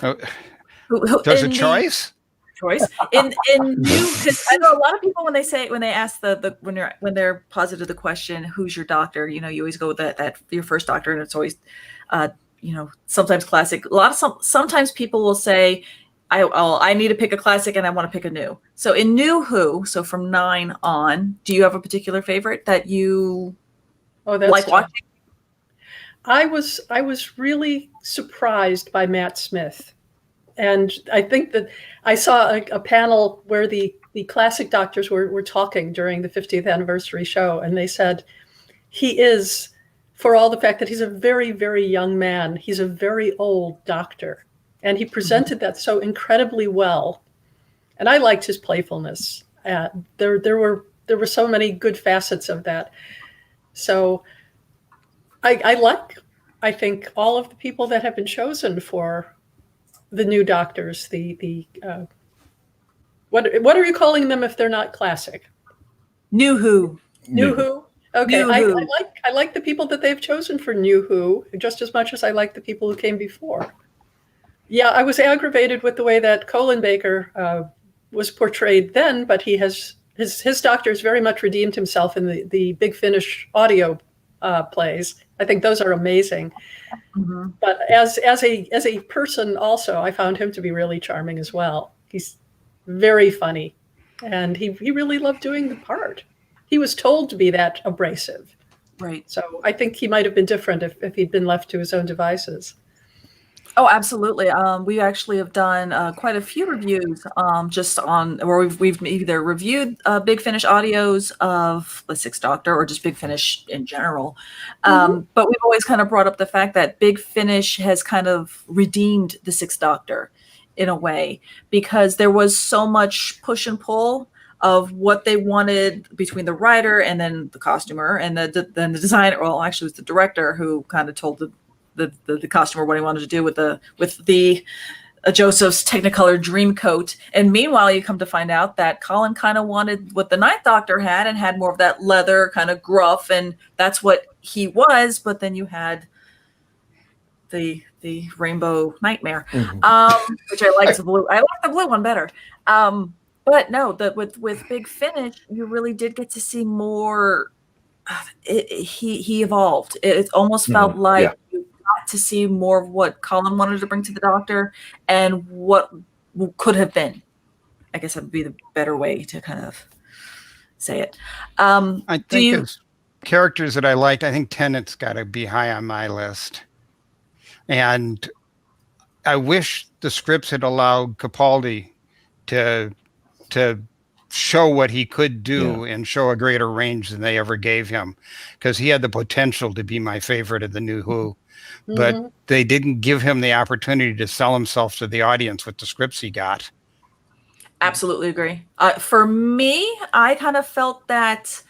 There's a choice. In new, because I know a lot of people when they ask when they're posited the question, who's your doctor? You know, you always go with that your first doctor, and it's always sometimes classic. Sometimes people will say, I need to pick a classic and I want to pick a new. So in New Who, so from 9 on, do you have a particular favorite that you like watching? I was really surprised by Matt Smith. And I think that I saw a panel where the classic doctors were talking during the 50th anniversary show, and they said he is, for all the fact that he's a very, very young man, he's a very old doctor. And he presented that so incredibly well. And I liked his playfulness. There were so many good facets of that. So I think all of the people that have been chosen for the new doctors, what are you calling them if they're not classic? New Who. New Who. Okay, New Who. I like the people that they've chosen for New Who just as much as I like the people who came before. Yeah, I was aggravated with the way that Colin Baker was portrayed then, but he has his doctor's very much redeemed himself in the Big Finish audio plays. I think those are amazing. Mm-hmm. But as a person also, I found him to be really charming as well. He's very funny, and he really loved doing the part. He was told to be that abrasive. Right. So I think he might have been different if he'd been left to his own devices. Oh, absolutely. We actually have done quite a few reviews just on where we've either reviewed Big Finish audios of the Sixth Doctor or just Big Finish in general. But we've always kind of brought up the fact that Big Finish has kind of redeemed the Sixth Doctor in a way, because there was so much push and pull of what they wanted between the writer and then the costumer and then the designer. Well, actually, it was the director who kind of told the costumer what he wanted to do with the Joseph's Technicolor dream coat. And meanwhile, you come to find out that Colin kind of wanted what the Ninth Doctor had and had more of that leather kind of gruff, and that's what he was. But then you had the the Rainbow Nightmare, Mm-hmm. which I like the blue. I like the blue one better. But no, with Big Finish, you really did get to see more. He evolved. It almost felt like you got to see more of what Colin wanted to bring to the Doctor and what could have been. I guess that would be the better way to kind of say it. I think as characters that I liked, I think Tennant's got to be high on my list. And I wish the scripts had allowed Capaldi to show what he could do and show a greater range than they ever gave him, because he had the potential to be my favorite of the New Who. But they didn't give him the opportunity to sell himself to the audience with the scripts he got. Absolutely agree. For me, I kind of felt that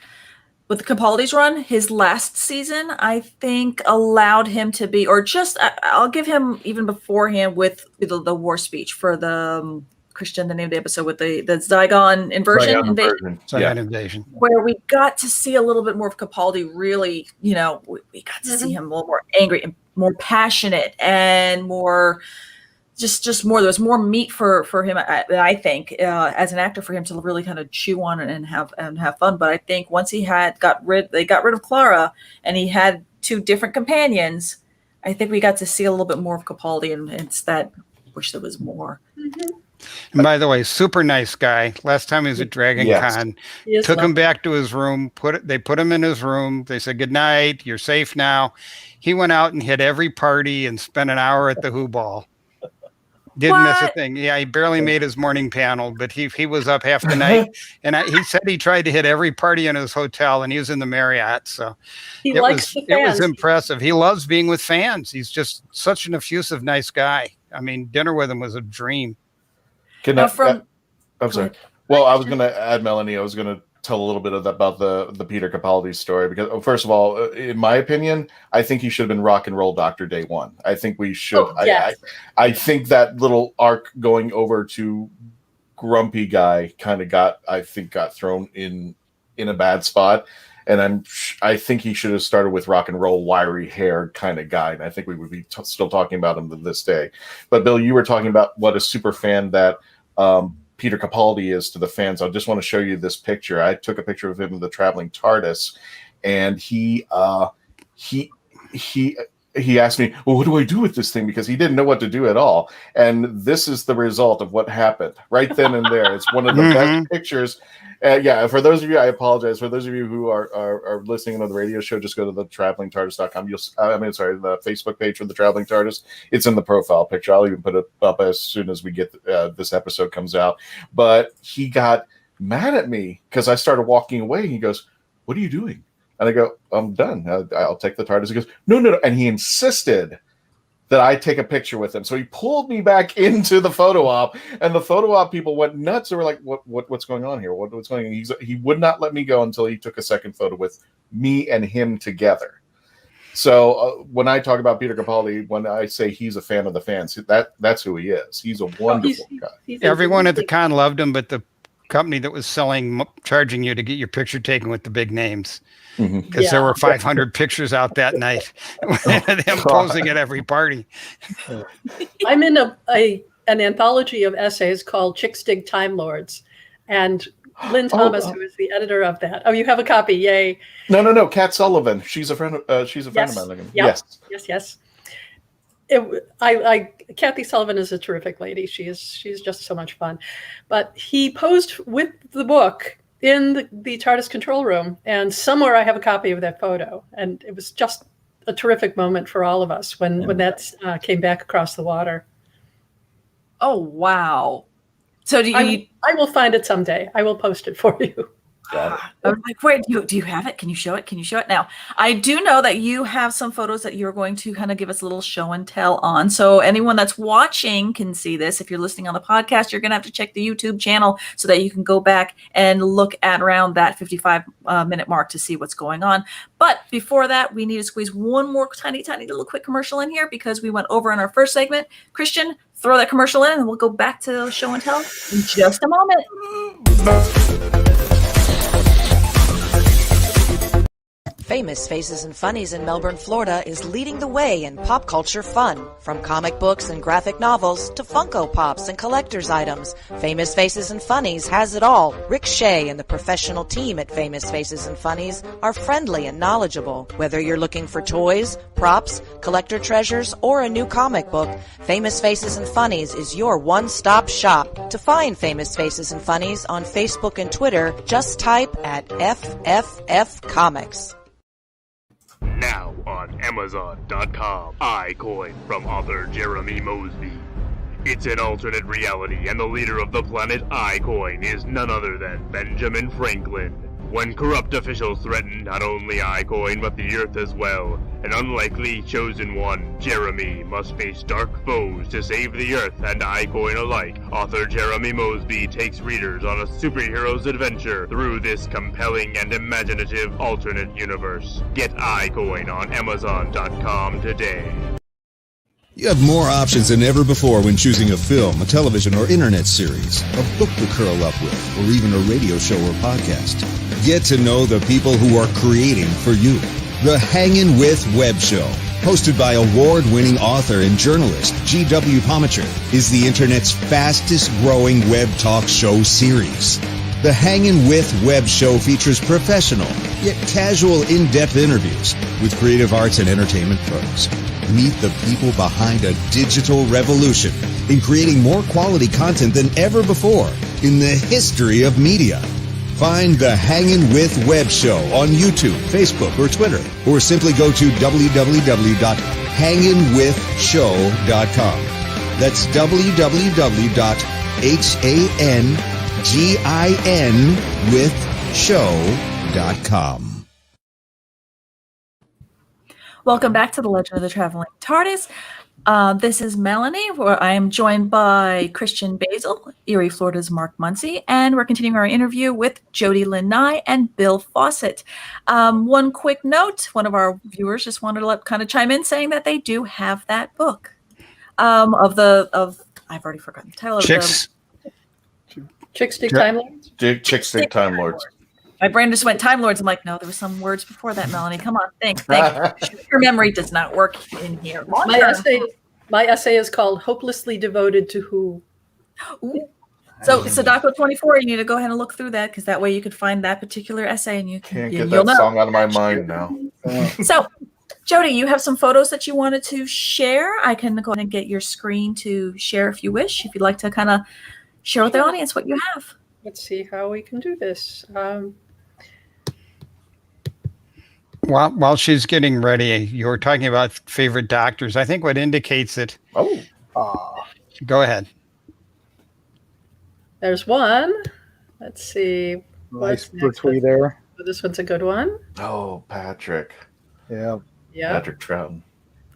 with Capaldi's run, his last season, I think allowed him to be, or just, I'll give him even beforehand with the war speech for the Christian, the name of the episode with the Zygon invasion, where we got to see a little bit more of Capaldi. Really, we got to see him a little more angry and more passionate and more. Just more. There was more meat for him, I think, as an actor, for him to really kind of chew on and have fun. But I think once they got rid of Clara, and he had two different companions, I think we got to see a little bit more of Capaldi, and it's that wish there was more. And by the way, super nice guy. Last time he was at Dragon Con, took him back to his room. They put him in his room. They said, "Good night. You're safe now." He went out and hit every party and spent an hour at the Who Ball. Didn't miss a thing. Yeah, he barely made his morning panel, but he was up half the night. And he said he tried to hit every party in his hotel, and he was in the Marriott. So it was impressive. He loves being with fans. He's just such an effusive, nice guy. I mean, dinner with him was a dream. I'm sorry. Well, I was going to add, Melanie, I was going to tell a little bit about the Peter Capaldi story, because first of all, in my opinion, I think he should have been Rock and Roll Doctor day one. I think we should. I think that little arc going over to grumpy guy kind of got thrown in a bad spot, and I think he should have started with Rock and Roll, wiry haired kind of guy, and I think we would be still talking about him to this day. But Bill, you were talking about what a super fan that Peter Capaldi is to the fans. I just want to show you this picture. I took a picture of him in the Traveling TARDIS, and he asked me, "Well, what do I do with this thing?" Because he didn't know what to do at all. And this is the result of what happened right then and there. It's one of the best pictures. For those of you, I apologize. For those of you who are listening to the radio show, just go to the travelingtardis.com. The Facebook page for the Traveling TARDIS. It's in the profile picture. I'll even put it up as soon as we get this episode comes out. But he got mad at me because I started walking away. He goes, "What are you doing?" And I go, "I'm done. I'll take the TARDIS." He goes, No. And he insisted that I take a picture with him. So he pulled me back into the photo op, and the photo op people went nuts. They were like, what's going on here? What's going on? He would not let me go until he took a second photo with me and him together. So when I talk about Peter Capaldi, when I say he's a fan of the fans, that's who he is. He's a wonderful guy. Everyone at the con loved him, but the company that was charging you to get your picture taken with the big names, because there were 500 pictures out that night them posing at every party. I'm in an anthology of essays called Chicks Dig Time Lords, and Lynn Thomas, who is the editor of that. Oh, you have a copy? Yay! No. Kat Sullivan. She's a friend. She's a friend of mine. Yep. Yes. Kathy Sullivan is a terrific lady. She's just so much fun. But he posed with the book in the TARDIS control room, and somewhere I have a copy of that photo. And it was just a terrific moment for all of us when that came back across the water. Oh, wow. So I will find it someday. I will post it for you. I was like, wait, do you have it? Can you show it? Now, I do know that you have some photos that you're going to kind of give us a little show and tell on. So anyone that's watching can see this. If you're listening on the podcast, you're going to have to check the YouTube channel so that you can go back and look at around that 55-minute mark to see what's going on. But before that, we need to squeeze one more tiny little quick commercial in here because we went over in our first segment. Christian, throw that commercial in and we'll go back to show and tell in just a moment. Famous Faces and Funnies in Melbourne, Florida is leading the way in pop culture fun. From comic books and graphic novels to Funko Pops and collector's items, Famous Faces and Funnies has it all. Rick Shea and the professional team at Famous Faces and Funnies are friendly and knowledgeable. Whether you're looking for toys, props, collector treasures, or a new comic book, Famous Faces and Funnies is your one-stop shop. To find Famous Faces and Funnies on Facebook and Twitter, just type at FFF Comics. Now on Amazon.com, iCoin from author Jeremy Mosby. It's an alternate reality, and the leader of the planet iCoin is none other than Benjamin Franklin. When corrupt officials threaten not only iCoin but the Earth as well, an unlikely chosen one, Jeremy, must face dark foes to save the Earth and iCoin alike. Author Jeremy Mosby takes readers on a superhero's adventure through this compelling and imaginative alternate universe. Get iCoin on Amazon.com today. You have more options than ever before when choosing a film, a television or internet series, a book to curl up with, or even a radio show or podcast. Get to know the people who are creating for you. The Hangin' With Web Show, hosted by award-winning author and journalist G.W. Pomacher, is the internet's fastest-growing web talk show series. The Hangin' With Web Show features professional, yet casual, in-depth interviews with creative arts and entertainment pros. Meet the people behind a digital revolution in creating more quality content than ever before in the history of media. Find the Hangin' With Web Show on YouTube, Facebook, or Twitter, or simply go to www.hanginwithshow.com. That's www.hanginwithshow.com. Welcome back to the Legend of the Traveling TARDIS. This is Melanie, where I am joined by Christian Basil, Erie, Florida's Mark Muncy, and we're continuing our interview with Jody Lynn Nye and Bill Fawcett. One quick note, one of our viewers just wanted to kind of chime in saying that they do have that book I've already forgotten the title of Chicks. Chicks Dig Time Lords? Chicks Dig Time Lords. My brain just went Time Lords. I'm like, no, there were some words before that, Melanie. Come on, think. Your memory does not work in here. My essay is called Hopelessly Devoted to Who. Ooh. So Sadako 24, you need to go ahead and look through that, because that way you could find that particular essay and you can't get that song out of my mind now. So, Jody, you have some photos that you wanted to share. I can go ahead and get your screen to share if you wish, if you'd like to kind of share with the audience what you have. Let's see how we can do this. While she's getting ready, you were talking about favorite doctors. I think what indicates it. Go ahead. There's one. Let's see. Nice between there. This one's a good one. Oh, Patrick. Yeah. Patrick Troughton.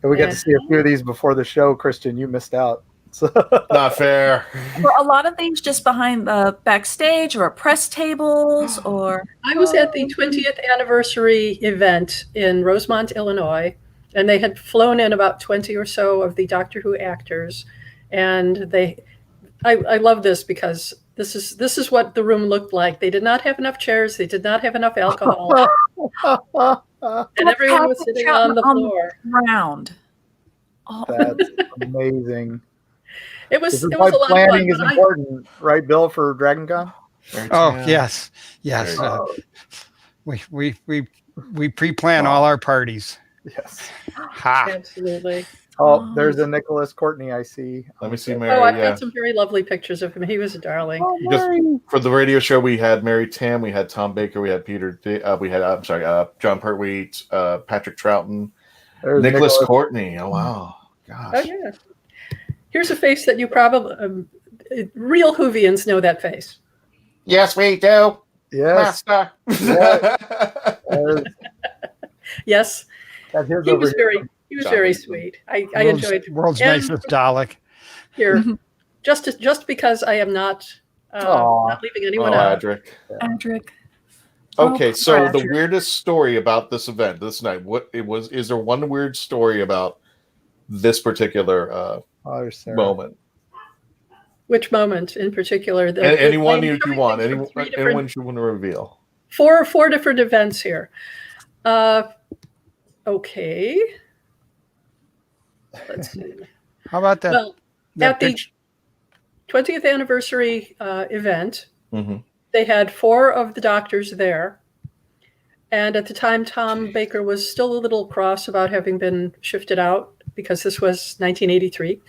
And we got to see a few of these before the show, Christian. You missed out. Not fair. Were a lot of things just behind the backstage or press tables, or? I was at the 20th anniversary event in Rosemont, Illinois, and they had flown in about 20 or so of the Doctor Who actors, and I love this because this is what the room looked like. They did not have enough chairs. They did not have enough alcohol, and everyone was sitting on the floor. Round. Oh. That's amazing. It was a why lot of planning fun, is important, right, Bill, for Dragon Con? Oh, yes. We pre-plan all our parties. Yes. Ha. Absolutely. Oh, there's a Nicholas Courtney I see. Let me see Mary. I've got some very lovely pictures of him. He was a darling. For the radio show, we had Mary Tam, we had Tom Baker, we had John Pertwee, Patrick Troughton, Nicholas Courtney. Oh wow, gosh. Oh yeah. Here's a face that you probably real Whovians know that face. Yes, we do. Yes. Master. Yes. He was very sweet. I enjoyed it. World's nicest Dalek. Here, just because I am not leaving anyone out. Adric. Okay, so the weirdest story about this event this night. Is there one weird story about this particular moment? Which moment in particular? Anyone you want. Anyone you want to reveal. Four different events here. Okay. Let's see. How about that? Well, that at the picture? 20th anniversary event, Mm-hmm. they had 4 of the doctors there. And at the time, Tom Baker was still a little cross about having been shifted out because this was 1983.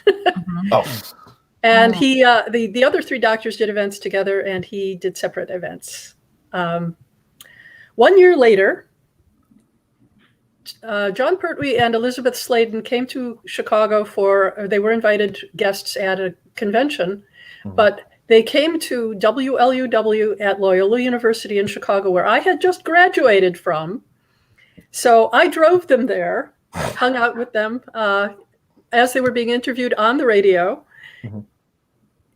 Oh. And he, the other 3 doctors did events together, and he did separate events. 1 year later, John Pertwee and Elizabeth Sladen came to Chicago they were invited guests at a convention, but they came to WLUW at Loyola University in Chicago, where I had just graduated from. So I drove them there, hung out with them as they were being interviewed on the radio. Mm-hmm.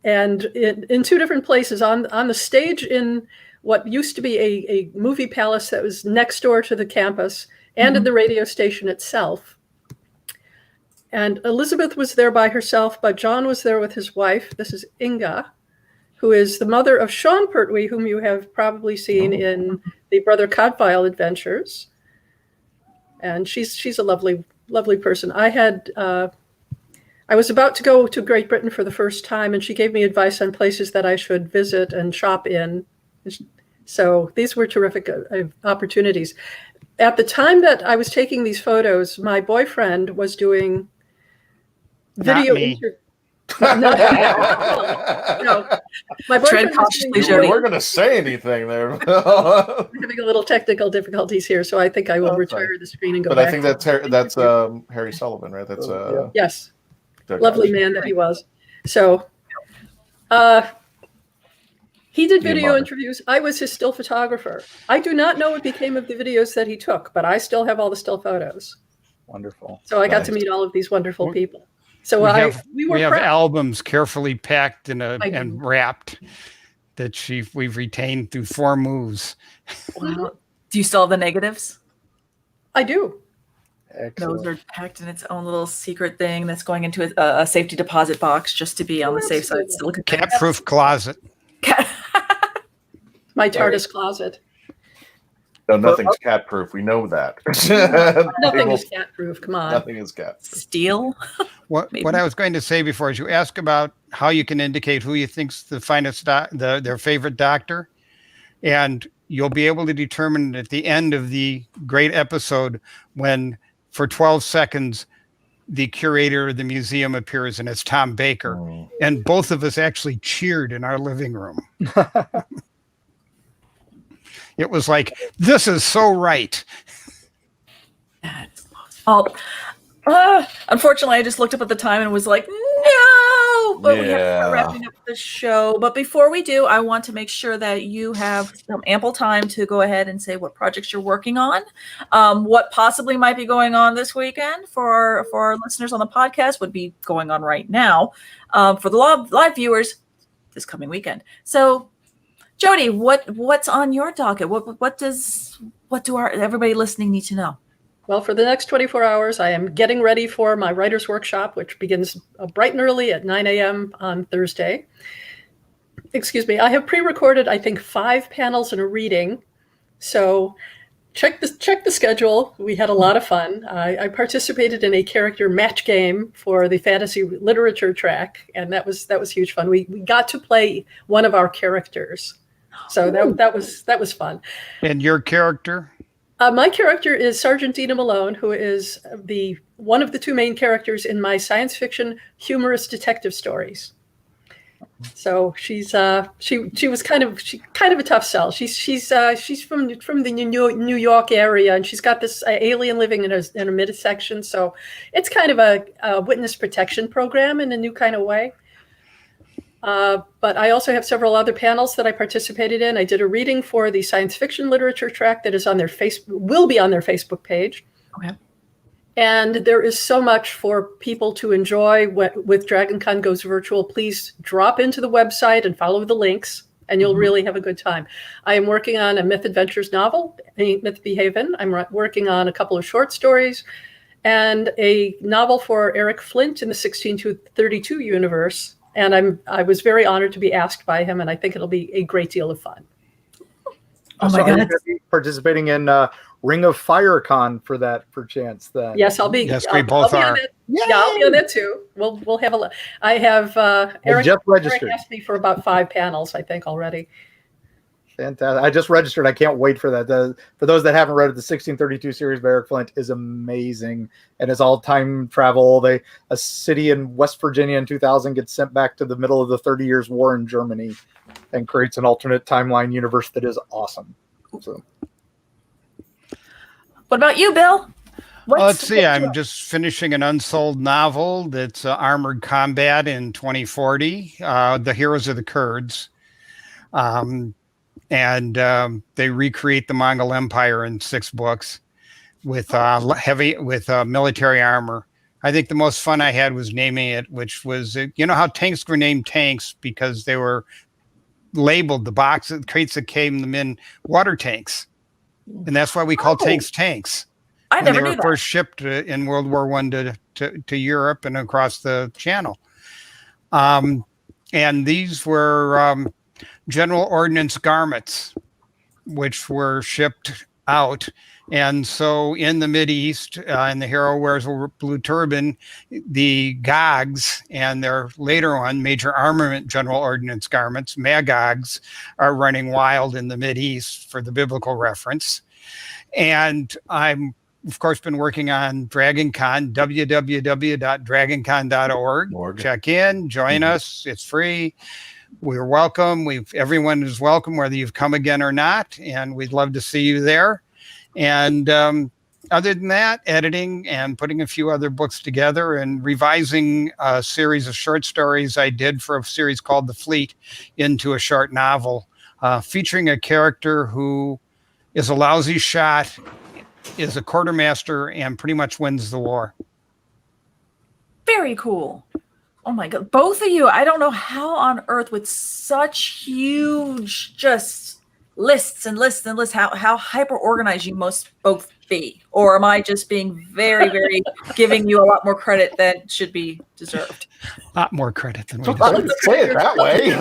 And in 2 different places, on the stage in what used to be a movie palace that was next door to the campus, and at the radio station itself. And Elizabeth was there by herself, but John was there with his wife. This is Inga, who is the mother of Sean Pertwee, whom you have probably seen in the Brother Codfile adventures. And she's a lovely, lovely person. I was about to go to Great Britain for the first time, and she gave me advice on places that I should visit and shop in. So these were terrific opportunities. At the time that I was taking these photos, my boyfriend was doing video interviews. No. My boyfriend We weren't going to say anything there. We're having a little technical difficulties here, so I think I will retire the screen and go but back. I think that's Harry Sullivan, right? That's yes, lovely man that he was. So he did video interviews. I was his still photographer. I do not know what became of the videos that he took, but I still have all the still photos. Wonderful. So I got to meet all of these wonderful people. So we have albums carefully packed and wrapped that we've retained through 4 moves. Wow. Do you still have the negatives? I do. Excellent. Those are packed in its own little secret thing that's going into a safety deposit box just to be on the safe side. Still look at cat-proof closet. My TARDIS closet. No, nothing's cat-proof. We know that. Nothing is cat-proof. Come on. Nothing is cat-proof. Steel. What I was going to say before is you ask about how you can indicate who you think's the finest their favorite doctor, and you'll be able to determine at the end of the great episode when, for 12 seconds, the curator of the museum appears, and it's Tom Baker, and both of us actually cheered in our living room. It was like, this is so right. Unfortunately, I just looked up at the time and was like, no, but we have to start wrapping up the show. But before we do, I want to make sure that you have some ample time to go ahead and say what projects you're working on, what possibly might be going on this weekend for our listeners on the podcast, would be going on right now, for the live viewers this coming weekend. So, Jody, what's on your docket? What do everybody listening need to know? Well, for the next 24 hours, I am getting ready for my writer's workshop, which begins bright and early at 9 a.m. on Thursday. Excuse me. I have pre-recorded, I think, 5 panels and a reading. So check the schedule. We had a lot of fun. I participated in a character match game for the fantasy literature track, and that was huge fun. We got to play one of our characters. So that was fun. And your character? My character is Sergeant Dina Malone, who is one of the 2 main characters in my science fiction humorous detective stories. So she was kind of a tough sell. She's from the New York area, and she's got this alien living in a midsection. So it's kind of a witness protection program in a new kind of way. But I also have several other panels that I participated in. I did a reading for the science fiction literature track that is on their will be on their Facebook page. Okay. And there is so much for people to enjoy with DragonCon Goes Virtual. Please drop into the website and follow the links, and you'll really have a good time. I am working on a Myth Adventures novel, Myth Behaven. I'm working on a couple of short stories and a novel for Eric Flint in the 1632 universe. And I was very honored to be asked by him, and I think it'll be a great deal of fun. Oh my God! Participating in Ring of Fire Con for that perchance. Then Yes, I'll be. Yes, I'll, we both I'll be are. on it. Yeah, I'll be on it too. We'll have a look. I have Eric. just Eric registered. asked me for about 5 panels, I think, already. Fantastic. I just registered. I can't wait for that. For those that haven't read it, the 1632 series by Eric Flint is amazing. And it's all time travel. A city in West Virginia in 2000 gets sent back to the middle of the 30 Years' War in Germany and creates an alternate timeline universe that is awesome. So, What about you, Bill? Let's see. I'm just finishing an unsold novel that's Armored Combat in 2040, The Heroes of the Kurds. And they recreate the Mongol Empire in 6 books with military armor. I think the most fun I had was naming it, which was, you know how tanks were named tanks because they were labeled, the crates that came them in, water tanks. And that's why we call tanks tanks. I never knew They were that. first shipped in World War I to Europe and across the Channel. And these were General Ordnance garments, which were shipped out. And so in the Mideast, and the hero wears a blue turban, the Gogs and their later on major armament General Ordnance garments, Magogs, are running wild in the Mideast for the biblical reference. And I'm, of course, been working on DragonCon, www.dragoncon.org. Check in, join us. It's free. We're welcome. Everyone is welcome, whether you've come again or not, and we'd love to see you there. And other than that, editing and putting a few other books together and revising a series of short stories I did for a series called The Fleet into a short novel, featuring a character who is a lousy shot, is a quartermaster, and pretty much wins the war. Very cool. Oh my God. Both of you, I don't know how on earth with such huge just lists and lists and lists, how hyper organized you must both be. Or am I just being very, very giving you a lot more credit than should be deserved? A lot more credit than we I didn't say it that way.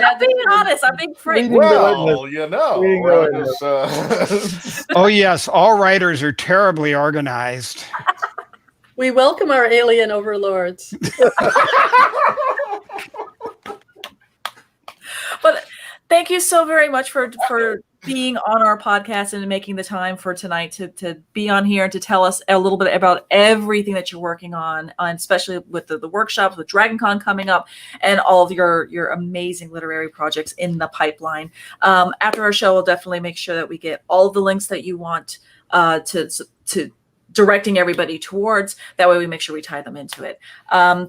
I'm being honest. I'm being frank. Well, you know. Oh, yes. All writers are terribly organized. We welcome our alien overlords. But thank you so very much for being on our podcast and making the time for tonight to be on here and to tell us a little bit about everything that you're working on especially with the workshops, with DragonCon coming up, and all of your amazing literary projects in the pipeline. After our show, we'll definitely make sure that we get all of the links that you want to directing everybody towards. That way we make sure we tie them into it.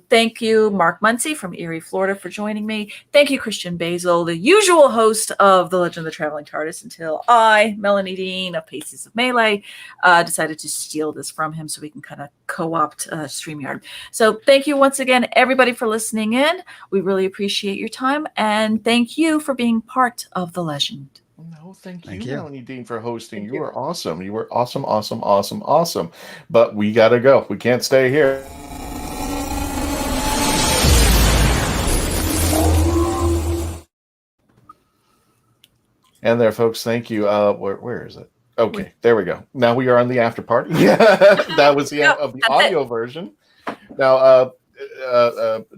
Thank you, Mark Muncy from Erie, Florida, for joining me. Thank you, Christian Basil, the usual host of The Legend of the Traveling TARDIS, until I, Melanie Dean of Paces of Melee, decided to steal this from him so we can kind of co-opt StreamYard. So thank you once again, everybody, for listening in. We really appreciate your time, and thank you for being part of The Legend. No, thank you, Melanie Dean, for hosting. You were awesome. You were awesome, awesome, awesome, awesome. But we got to go. We can't stay here. And there, folks, thank you. Where is it? Okay, there we go. Now we are on the after party. That was the end of the audio version. Now,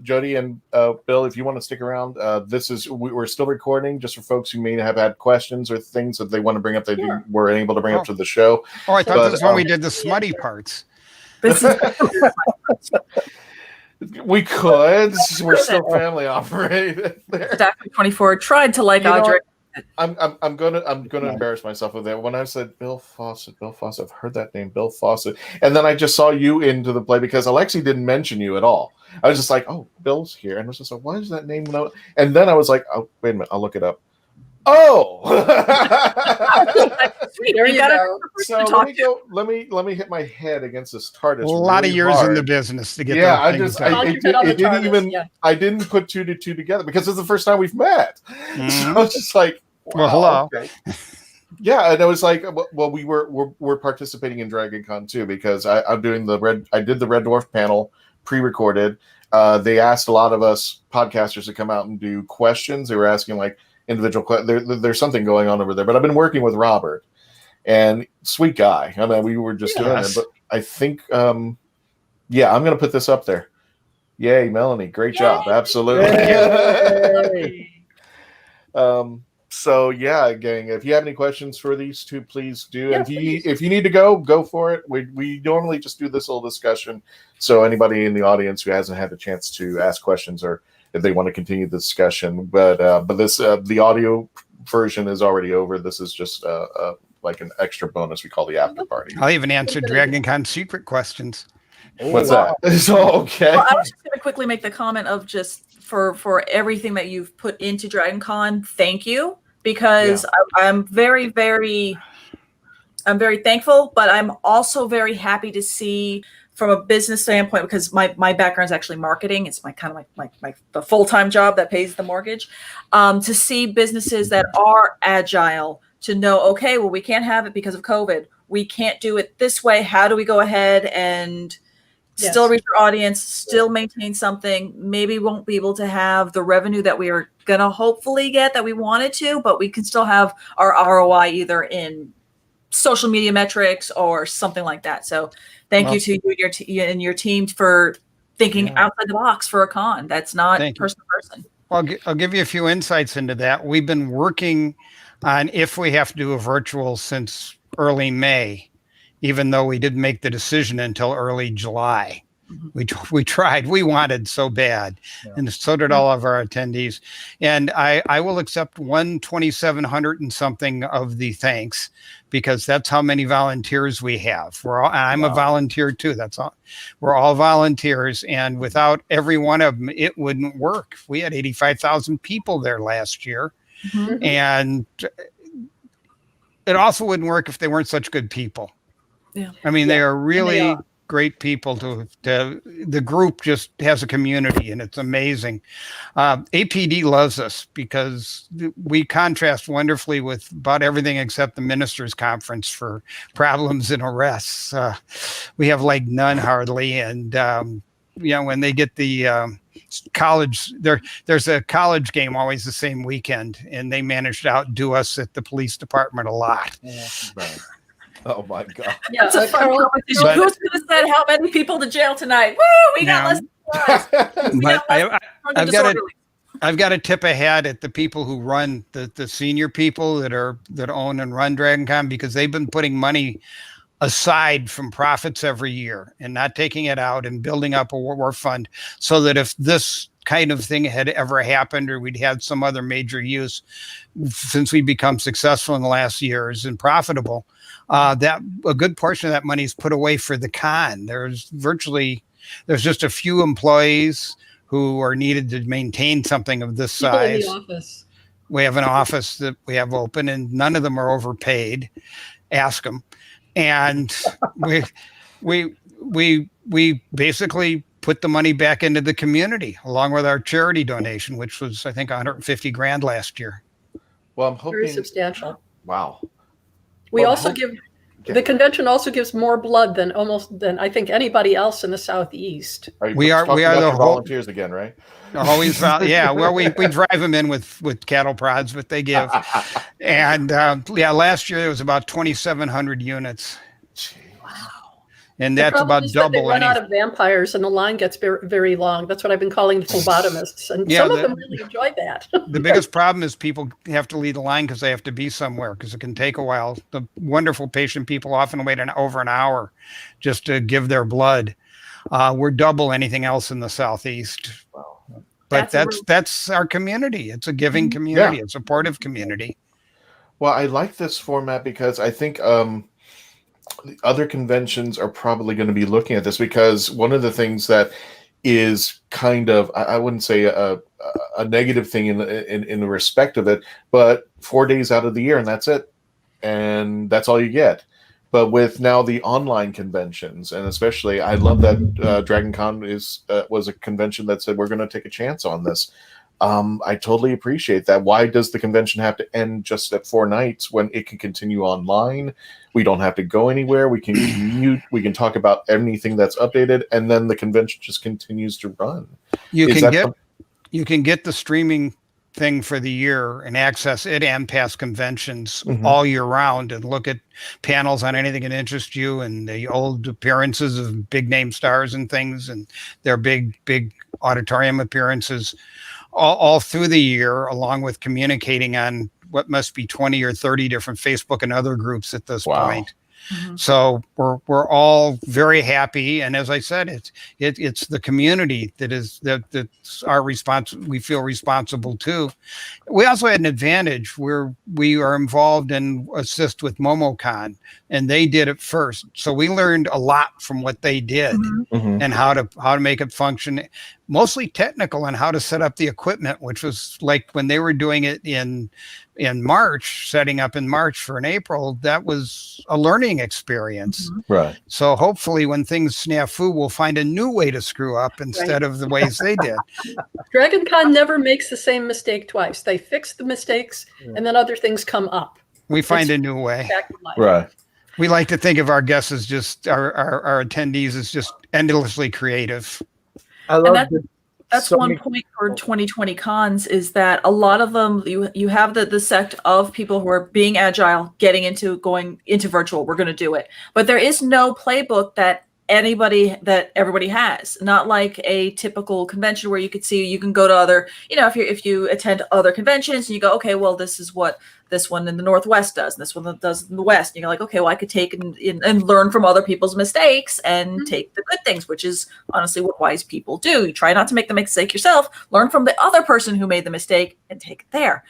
Jody and Bill, if you want to stick around, we're still recording, just for folks who may have had questions or things that they want to bring up were able to bring up to the show. Oh, I thought this was when we did the smutty parts. We could. We're still family operated. Doctor 24 tried to Audrey. I'm gonna embarrass myself with that. When I said Bill Fawcett, I've heard that name, Bill Fawcett, and then I just saw you into the play because Alexi didn't mention you at all. I was just like, oh, Bill's here, and I was just like, why is that name? And then I was like, oh, wait a minute, I'll look it up. Oh, there you go. So let me hit my head against this TARDIS. A lot of years in the business to get. Yeah, I didn't put two to two together because it's the first time we've met. Mm-hmm. So I was just like, wow, well, hello. Okay. Yeah, and I was like, well, we're participating in DragonCon too because I'm doing I did the Red Dwarf panel pre-recorded. They asked a lot of us podcasters to come out and do questions. They were asking like, individual there's something going on over there. But I've been working with Robert, and sweet guy. I mean, we were just doing it, but I think, I'm going to put this up there. Yay, Melanie! Great job. Absolutely. So yeah, gang, if you have any questions for these two, please do. And if you need to go for it. We normally just do this little discussion. So anybody in the audience who hasn't had a chance to ask questions, or if they want to continue the discussion, but this the audio version is already over. This is just like an extra bonus we call the after party. I'll even answer Dragon Con secret questions. What's that? So, okay. Well, I was just going to quickly make the comment of just for everything that you've put into Dragon Con, thank you, because I'm very, very thankful, but I'm also very happy to see from a business standpoint, because my background is actually marketing. It's my kind of like the full-time job that pays the mortgage, to see businesses that are agile, to know, okay, well, we can't have it because of COVID. We can't do it this way. How do we go ahead and still reach our audience, still maintain something? Maybe won't be able to have the revenue that we are going to hopefully get that we wanted to, but we can still have our ROI either in social media metrics or something like that. So thank you to you and your team for thinking outside the box for a con. That's not person to person. Well, I'll give you a few insights into that. We've been working on if we have to do a virtual since early May, even though we didn't make the decision until early July. Mm-hmm. We tried. We wanted so bad. Yeah. And so did all of our attendees. And I will accept 2,700 and something of the thanks, because that's how many volunteers we have. I'm a volunteer too. That's all. We're all volunteers. And without every one of them, it wouldn't work. We had 85,000 people there last year. Mm-hmm. And it also wouldn't work if they weren't such good people. Yeah. I mean, they are really great people. The group just has a community, and it's amazing. APD loves us because we contrast wonderfully with about everything except the ministers' conference for problems and arrests. We have like none hardly. And, when they get the college, there's a college game always the same weekend, and they managed to outdo us at the police department a lot. Yeah. Right. Oh my God! Yeah, it's a fun competition. Who's going to send how many people to jail tonight? Woo! We got less. I've got to tip a hat at the people who run the senior people that own and run Dragon Con, because they've been putting money aside from profits every year and not taking it out and building up a war fund, so that if this kind of thing had ever happened, or we'd had some other major use, since we become successful in the last years and profitable, that a good portion of that money is put away for the con. There's just a few employees who are needed to maintain something of this size. In the office. We have an office that we have open, and none of them are overpaid. Ask them. And we basically put the money back into the community, along with our charity donation, which was, I think, $150,000 last year. Well, I'm hoping very substantial. Wow. We also the convention also gives more blood than I think anybody else in the Southeast. We are the volunteers again, right? Always, yeah. Well, we drive them in with cattle prods, but they give. And last year there was about 2,700 units. And that's about double. They run out of vampires, and the line gets very, very long. That's what I've been calling the phlebotomists, and some of them really enjoy that. The biggest problem is people have to lead the line because they have to be somewhere, because it can take a while. The wonderful patient people often wait over an hour just to give their blood. We're double anything else in the Southeast. But that's our community. It's a giving community, a supportive community. Well, I like this format because I think other conventions are probably going to be looking at this, because one of the things that is kind of, I wouldn't say a negative thing in the respect of it, but 4 days out of the year, and that's it. And that's all you get. But with now the online conventions, and especially, I love that Dragon Con was a convention that said, we're going to take a chance on this. I totally appreciate that. Why does the convention have to end just at 4 nights when it can continue online? We don't have to go anywhere. We can commute. We can talk about anything that's updated, and then the convention just continues to run. You can get the streaming thing for the year and access it and past conventions Mhm. all year round and look at panels on anything that interests you and the old appearances of big name stars and things and their big auditorium appearances all through the year, along with communicating on what must be 20 or 30 different Facebook and other groups at this point. So we're all very happy, and as I said, it's the community that's our response. We feel responsible too. We also had an advantage where we are involved and assist with MomoCon, and they did it first, so we learned a lot from what they did and how to make it function. Mostly technical and how to set up the equipment, which was like when they were doing it in March, setting up in March for an April, that was a learning experience. Right. So hopefully when things snafu, we'll find a new way to screw up instead of the ways they did. Dragon Con never makes the same mistake twice. They fix the mistakes and then other things come up. We find a new way. Right. We like to think of our guests as just our attendees as just endlessly creative. I love that's so one many- point for 2020 cons is that a lot of them you have the sect of people who are being agile, going into virtual. We're going to do it, but there is no playbook that everybody has. Not like a typical convention where you can go to other, if you attend other conventions and you go, okay, well, this is what this one in the Northwest does, and this one that does in the West. And you're like, okay, well, I could take and learn from other people's mistakes and take the good things, which is honestly what wise people do. You try not to make the mistake yourself, learn from the other person who made the mistake and take it there.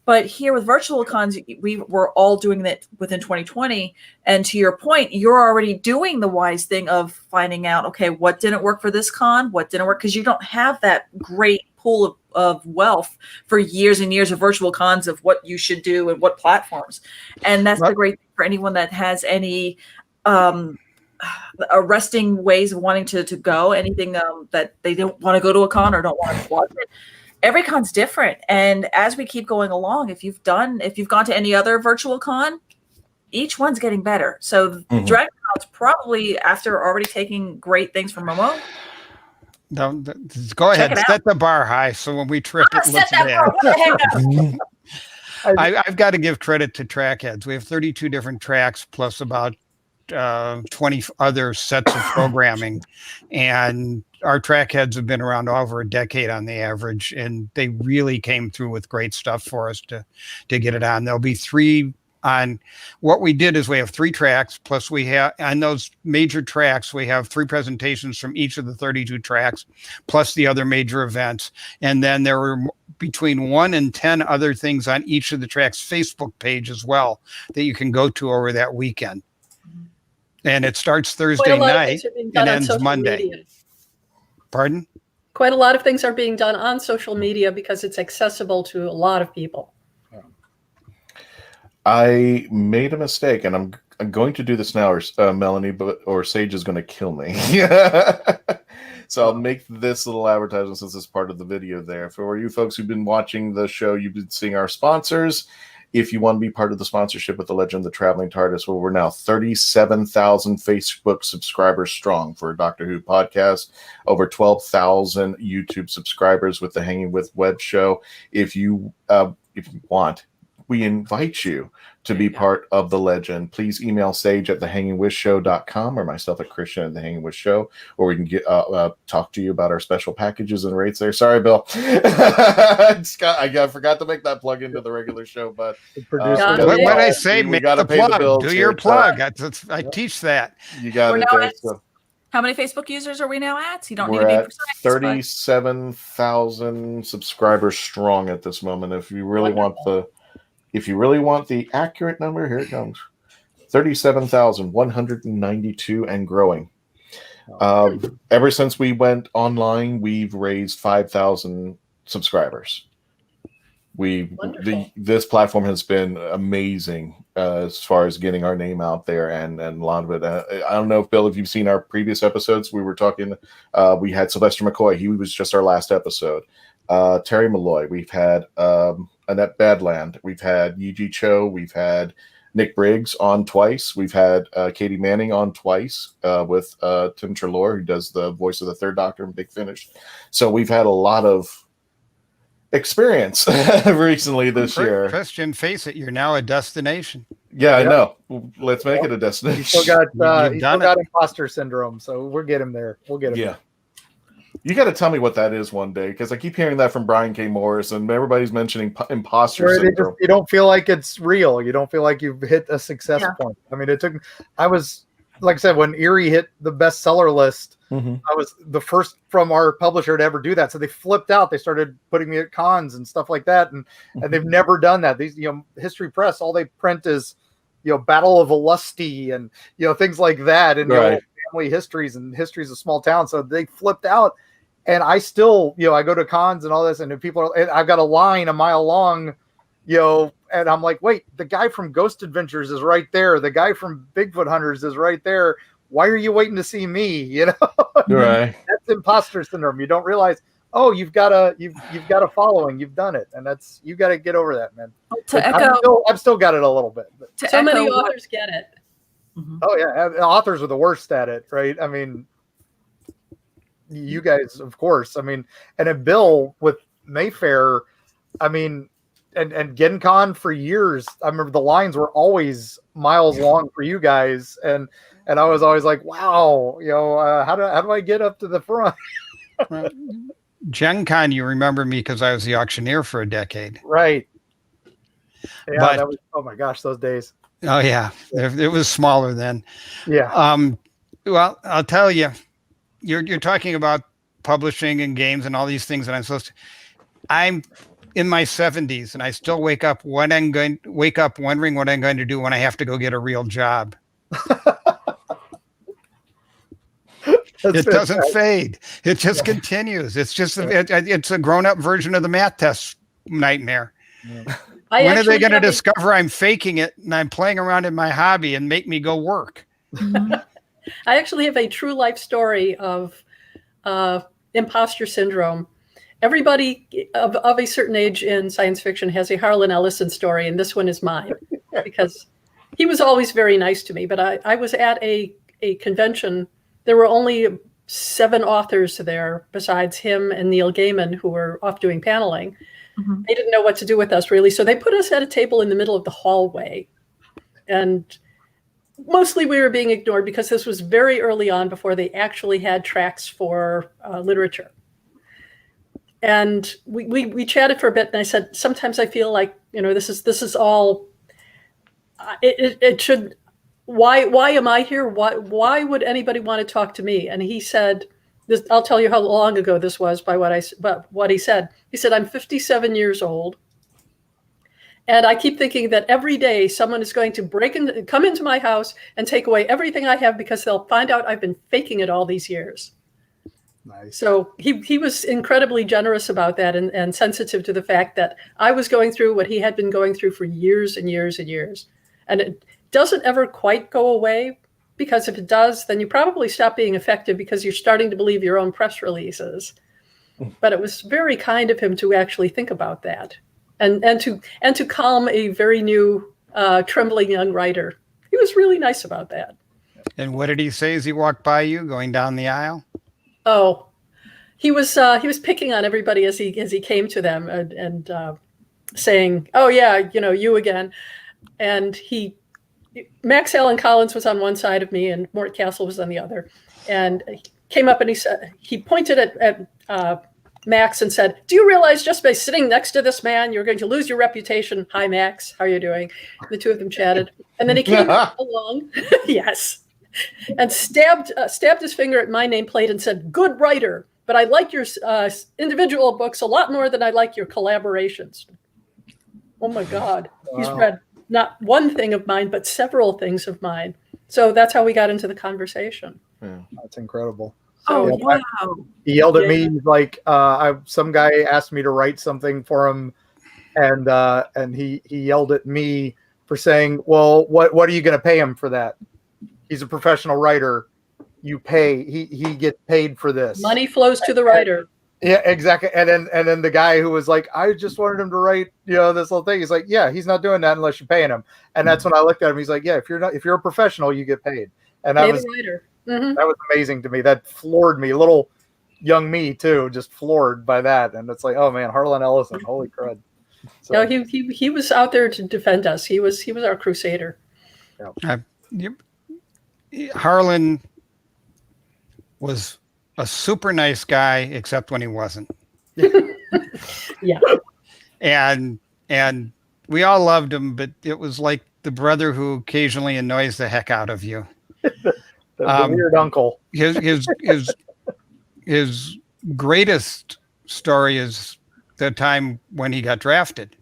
But here with virtual cons, we were all doing that within 2020. And to your point, you're already doing the wise thing of finding out, okay, what didn't work for this con, what didn't work, because you don't have that great pool of wealth for years and years of virtual cons of what you should do and what platforms. And that's the great thing for anyone that has any arresting ways of wanting to go, anything that they don't want to go to a con or don't want to watch it. Every con's different. And as we keep going along, if you've gone to any other virtual con, each one's getting better. So Dragon Con's probably, after already taking great things from Momo. No, go ahead, set the bar high so when we trip, it looks bad. I've got to give credit to trackheads. We have 32 different tracks plus about 20 other sets of programming, and our trackheads have been around over a decade on the average, and they really came through with great stuff for us to get it on. There'll be 3 on. What we did is we have 3 tracks, plus we have on those major tracks, we have 3 presentations from each of the 32 tracks, plus the other major events. And then there were between 1 and 10 other things on each of the tracks' Facebook page as well that you can go to over that weekend. And it starts Thursday night and ends Monday. Media. Pardon? Quite a lot of things are being done on social media because it's accessible to a lot of people. I made a mistake, and I'm going to do this now, or Melanie, or Sage is going to kill me. So I'll make this little advertisement since it's part of the video there. For you folks who've been watching the show, you've been seeing our sponsors. If you want to be part of the sponsorship with the Legend of the Traveling TARDIS, well, we're now 37,000 Facebook subscribers strong for a Doctor Who podcast, over 12,000 YouTube subscribers with the Hanging With web show. If you want, we invite you to be part of the Legend. Please email Sage at thehangingwithshow.com or myself at Christian at The Hanging With Show, or we can get talk to you about our special packages and rates there. Sorry, Bill. I forgot to make that plug into the regular show, but what I say, make the plug. Do your plug. I teach that. You got it. How many Facebook users are we now at? You don't We're need to be at precise. 37,000 subscribers strong at this moment. If you really want the accurate number, here it comes. 37,192 and growing. Ever since we went online, we've raised 5,000 subscribers. This platform has been amazing as far as getting our name out there, and a lot of it. I don't know if Bill, if you've seen our previous episodes, we were talking. We had Sylvester McCoy. He was just our last episode. Terry Malloy. We've had Annette Badland. We've had Yi Cho. We've had Nick Briggs on twice. We've had Katie Manning on twice with Tim Treloar, who does the voice of the Third Doctor in Big Finish. So we've had a lot of experience recently this year. Christian, face it, you're now a destination. Yeah, I know. Let's make it a destination. He's still got imposter syndrome, so we'll get him there. We'll get him there. You got to tell me what that is one day, because I keep hearing that from Brian K. Morris, and everybody's mentioning imposter syndrome. You don't feel like it's real. You don't feel like you've hit a success point. I mean, like I said, when Erie hit the bestseller list, I was the first from our publisher to ever do that. So they flipped out. They started putting me at cons and stuff like that, and they've never done that. These, History Press, all they print is, Battle of Ulusty and things like that, and family histories and histories of small towns. So they flipped out. And I still, I go to cons and all this, and I've got a line a mile long, and I'm like, wait, the guy from Ghost Adventures is right there. The guy from Bigfoot Hunters is right there. Why are you waiting to see me? Right. That's imposter syndrome. You don't realize, you've got a following. You've done it, and you got to get over that, man. I've still got it a little bit. So many authors get it. Oh yeah, authors are the worst at it, right? I mean, you guys, of course. I mean, and at Bill with Mayfair, I mean, and Gen Con for years, I remember the lines were always miles long for you guys, and I was always like, wow, how do I get up to the front? Gen Con, you remember me because I was the auctioneer for a decade, right? Yeah, that was, oh my gosh, those days. Oh yeah, it was smaller then. Yeah. Well, I'll tell you. You're talking about publishing and games and all these things that I'm in my 70s and I still wake up wondering what I'm going to do when I have to go get a real job. It doesn't fade. It just continues. It's just it's a grown-up version of the math test nightmare. When are they going to discover I'm faking it and I'm playing around in my hobby and make me go work? I actually have a true life story of imposter syndrome. Everybody of a certain age in science fiction has a Harlan Ellison story, and this one is mine because he was always very nice to me. But I was at a convention. There were only 7 authors there besides him and Neil Gaiman, who were off doing paneling. They didn't know what to do with us, really. So they put us at a table in the middle of the hallway. And mostly we were being ignored because this was very early on before they actually had tracks for literature. And we chatted for a bit, and I said, sometimes I feel like, this is all, it should, why am I here? Why would anybody want to talk to me? And he said, I'll tell you how long ago this was by what he said. He said, I'm 57 years old. And I keep thinking that every day someone is going to come into my house and take away everything I have because they'll find out I've been faking it all these years. Nice. So he was incredibly generous about that and sensitive to the fact that I was going through what he had been going through for years and years and years. And it doesn't ever quite go away, because if it does, then you probably stop being effective because you're starting to believe your own press releases. But it was very kind of him to actually think about that. And to calm a very new, trembling young writer. He was really nice about that. And what did he say as he walked by you going down the aisle? Oh, he was picking on everybody as he came to them and saying, "Oh yeah, you again." And Max Allen Collins was on one side of me and Mort Castle was on the other. And he came up and he pointed at Max and said, "Do you realize just by sitting next to this man, you're going to lose your reputation? Hi, Max. How are you doing?" The two of them chatted. And then he came along, yes, and stabbed his finger at my nameplate and said, "Good writer, but I like your individual books a lot more than I like your collaborations." Oh, my God. Wow. He's read not one thing of mine, but several things of mine. So that's how we got into the conversation. Yeah, that's incredible. So, wow. He yelled at me like some guy asked me to write something for him, and he yelled at me for saying, "Well, what are you going to pay him for that? He's a professional writer. You pay. He gets paid for this. Money flows to the writer." Yeah, exactly. And then the guy who was like, "I just wanted him to write, this little thing." He's like, "Yeah, he's not doing that unless you're paying him." And that's when I looked at him. He's like, "Yeah, if you're a professional, you get paid." And that was the writer. Mm-hmm. That was amazing to me. That floored me. A little young me too, just floored by that. And it's like, oh man, Harlan Ellison, holy crud. So, No, he was out there to defend us. He was our crusader. Harlan was a super nice guy, except when he wasn't. Yeah. And we all loved him, but it was like the brother who occasionally annoys the heck out of you. the weird uncle. His greatest story is the time when he got drafted,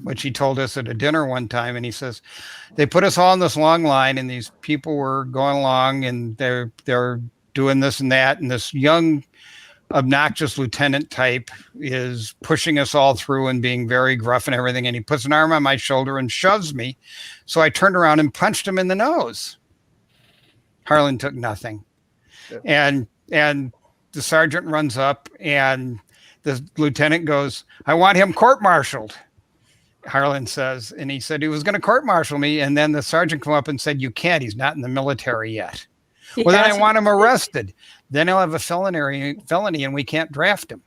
which he told us at a dinner one time. And he says, they put us all in this long line and these people were going along and they're doing this and that. And this young, obnoxious lieutenant type is pushing us all through and being very gruff and everything. And he puts an arm on my shoulder and shoves me. So I turned around and punched him in the nose. Harlan took nothing. Yeah. And the sergeant runs up and the lieutenant goes, I want him court-martialed. Harlan says, and he said he was going to court-martial me. And then the sergeant come up and said, you can't, he's not in the military yet. Well, then I want him arrested. Then he'll have a felony and we can't draft him.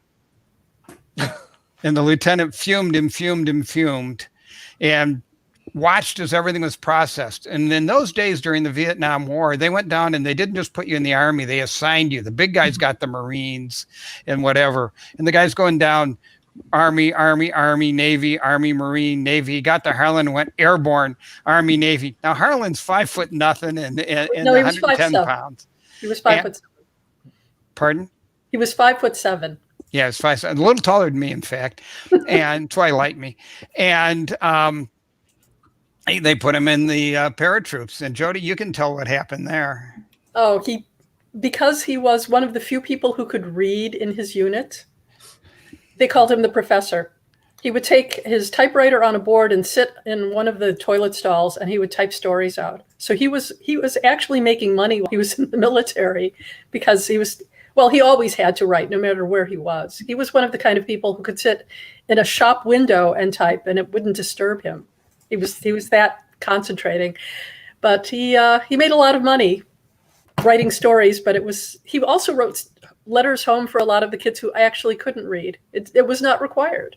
And the lieutenant fumed and watched as everything was processed. And in those days during the Vietnam War, they went down and they didn't just put you in the Army, they assigned you. The big guys got the Marines and whatever. And the guys going down, Army, Navy, Army, Marine, Navy. He got to Harlan and went airborne, Army, Navy. Now Harlan's 5'0" and No, he was 110 pounds. He was 5'7". Pardon? He was 5'7". Yeah, it's 5'7", a little taller than me, in fact. And that's why he liked me. And they put him in the paratroops. And Jody, you can tell what happened there. Oh, because he was one of the few people who could read in his unit, they called him the professor. He would take his typewriter on a board and sit in one of the toilet stalls and he would type stories out. So he was actually making money while he was in the military because he always had to write no matter where he was. He was one of the kind of people who could sit in a shop window and type and it wouldn't disturb him. He was that concentrating. But he made a lot of money writing stories, but he also wrote letters home for a lot of the kids who actually couldn't read. It was not required.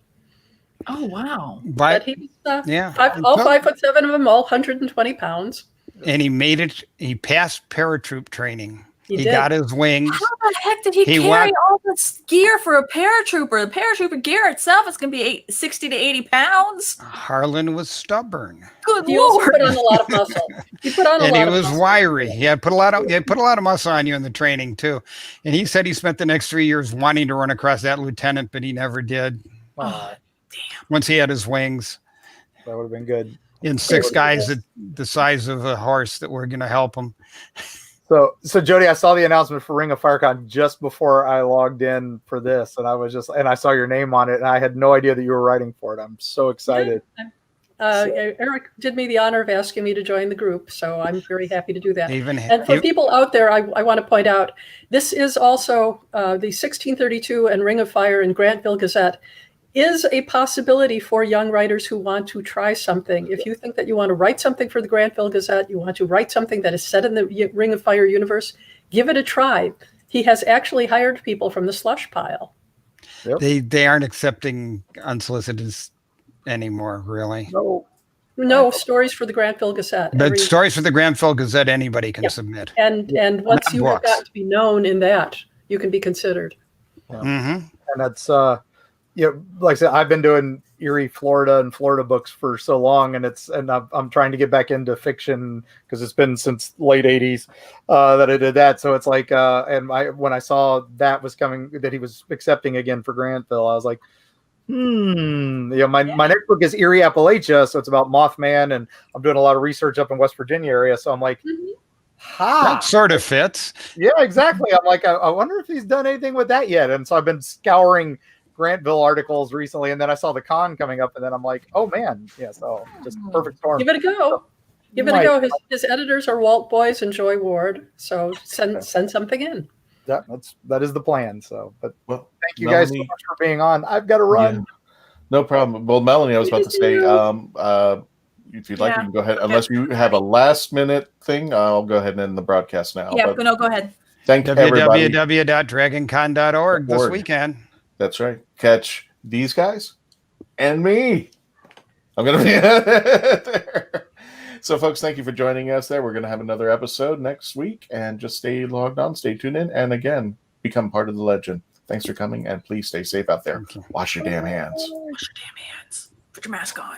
Oh, wow. But he was, yeah, all 5'7" of them, all 120 pounds. And he made it. He passed paratroop training. He did. got his wings. How the heck did he carry all this gear for a paratrooper? The paratrooper gear itself is going to be 60 to 80 pounds. Harlan was stubborn. Good He Lord. also put on a lot of muscle. He put on a And lot he of was muscle. wiry. He put a lot of muscle on you in the training too. And he said he spent the next 3 years wanting to run across that lieutenant, but he never did. Oh, damn. Once he had his wings. That would have been good. And 6 guys the size of a horse that were going to help him. So Jody, I saw the announcement for Ring of FireCon just before I logged in for this, and I saw your name on it, and I had no idea that you were writing for it. I'm so excited. Eric did me the honor of asking me to join the group, so I'm very happy to do that. And for people out there, I want to point out, this is also the 1632 and Ring of Fire and Grantville Gazette is a possibility for young writers who want to try something. If you think that you want to write something for the Grantville Gazette, you want to write something that is set in the Ring of Fire universe, give it a try. He has actually hired people from the slush pile. Yep. They aren't accepting unsolicited anymore, really. No, stories for the Grantville Gazette. But stories for the Grantville Gazette, anybody can submit. And once Not you have books. got to be known in that, you can be considered. Mm-hmm. And that's like I said, I've been doing Erie, Florida, and Florida books for so long, and I'm trying to get back into fiction because it's been since late '80s that I did that. So it's like, when I saw that was coming, that he was accepting again for Grantville, I was like, my next book is Erie, Appalachia, so it's about Mothman, and I'm doing a lot of research up in West Virginia area. So I'm like, that sort of fits. Yeah, exactly. I'm like, I wonder if he's done anything with that yet. And so I've been scouring Grantville articles recently, and then I saw the con coming up, and then I'm like, oh man, yeah, so just perfect storm. Give it a go. Give it a go. His editors are Walt Boyce and Joy Ward, so send something in. That is the plan. So, but thank you guys so much for being on. I've got to run. Yeah. No problem. Well, Melanie, I was about to say, if you'd like, you can go ahead. Unless you have a last minute thing, I'll go ahead and end the broadcast now. Yeah, no, go ahead. Thank everybody. www.dragoncon.org this weekend. That's right. Catch these guys and me. I'm going to be there. So, folks, thank you for joining us there. We're going to have another episode next week, and just stay logged on, stay tuned in, and again, become part of the legend. Thanks for coming, and please stay safe out there. Wash your damn hands. Wash your damn hands. Put your mask on.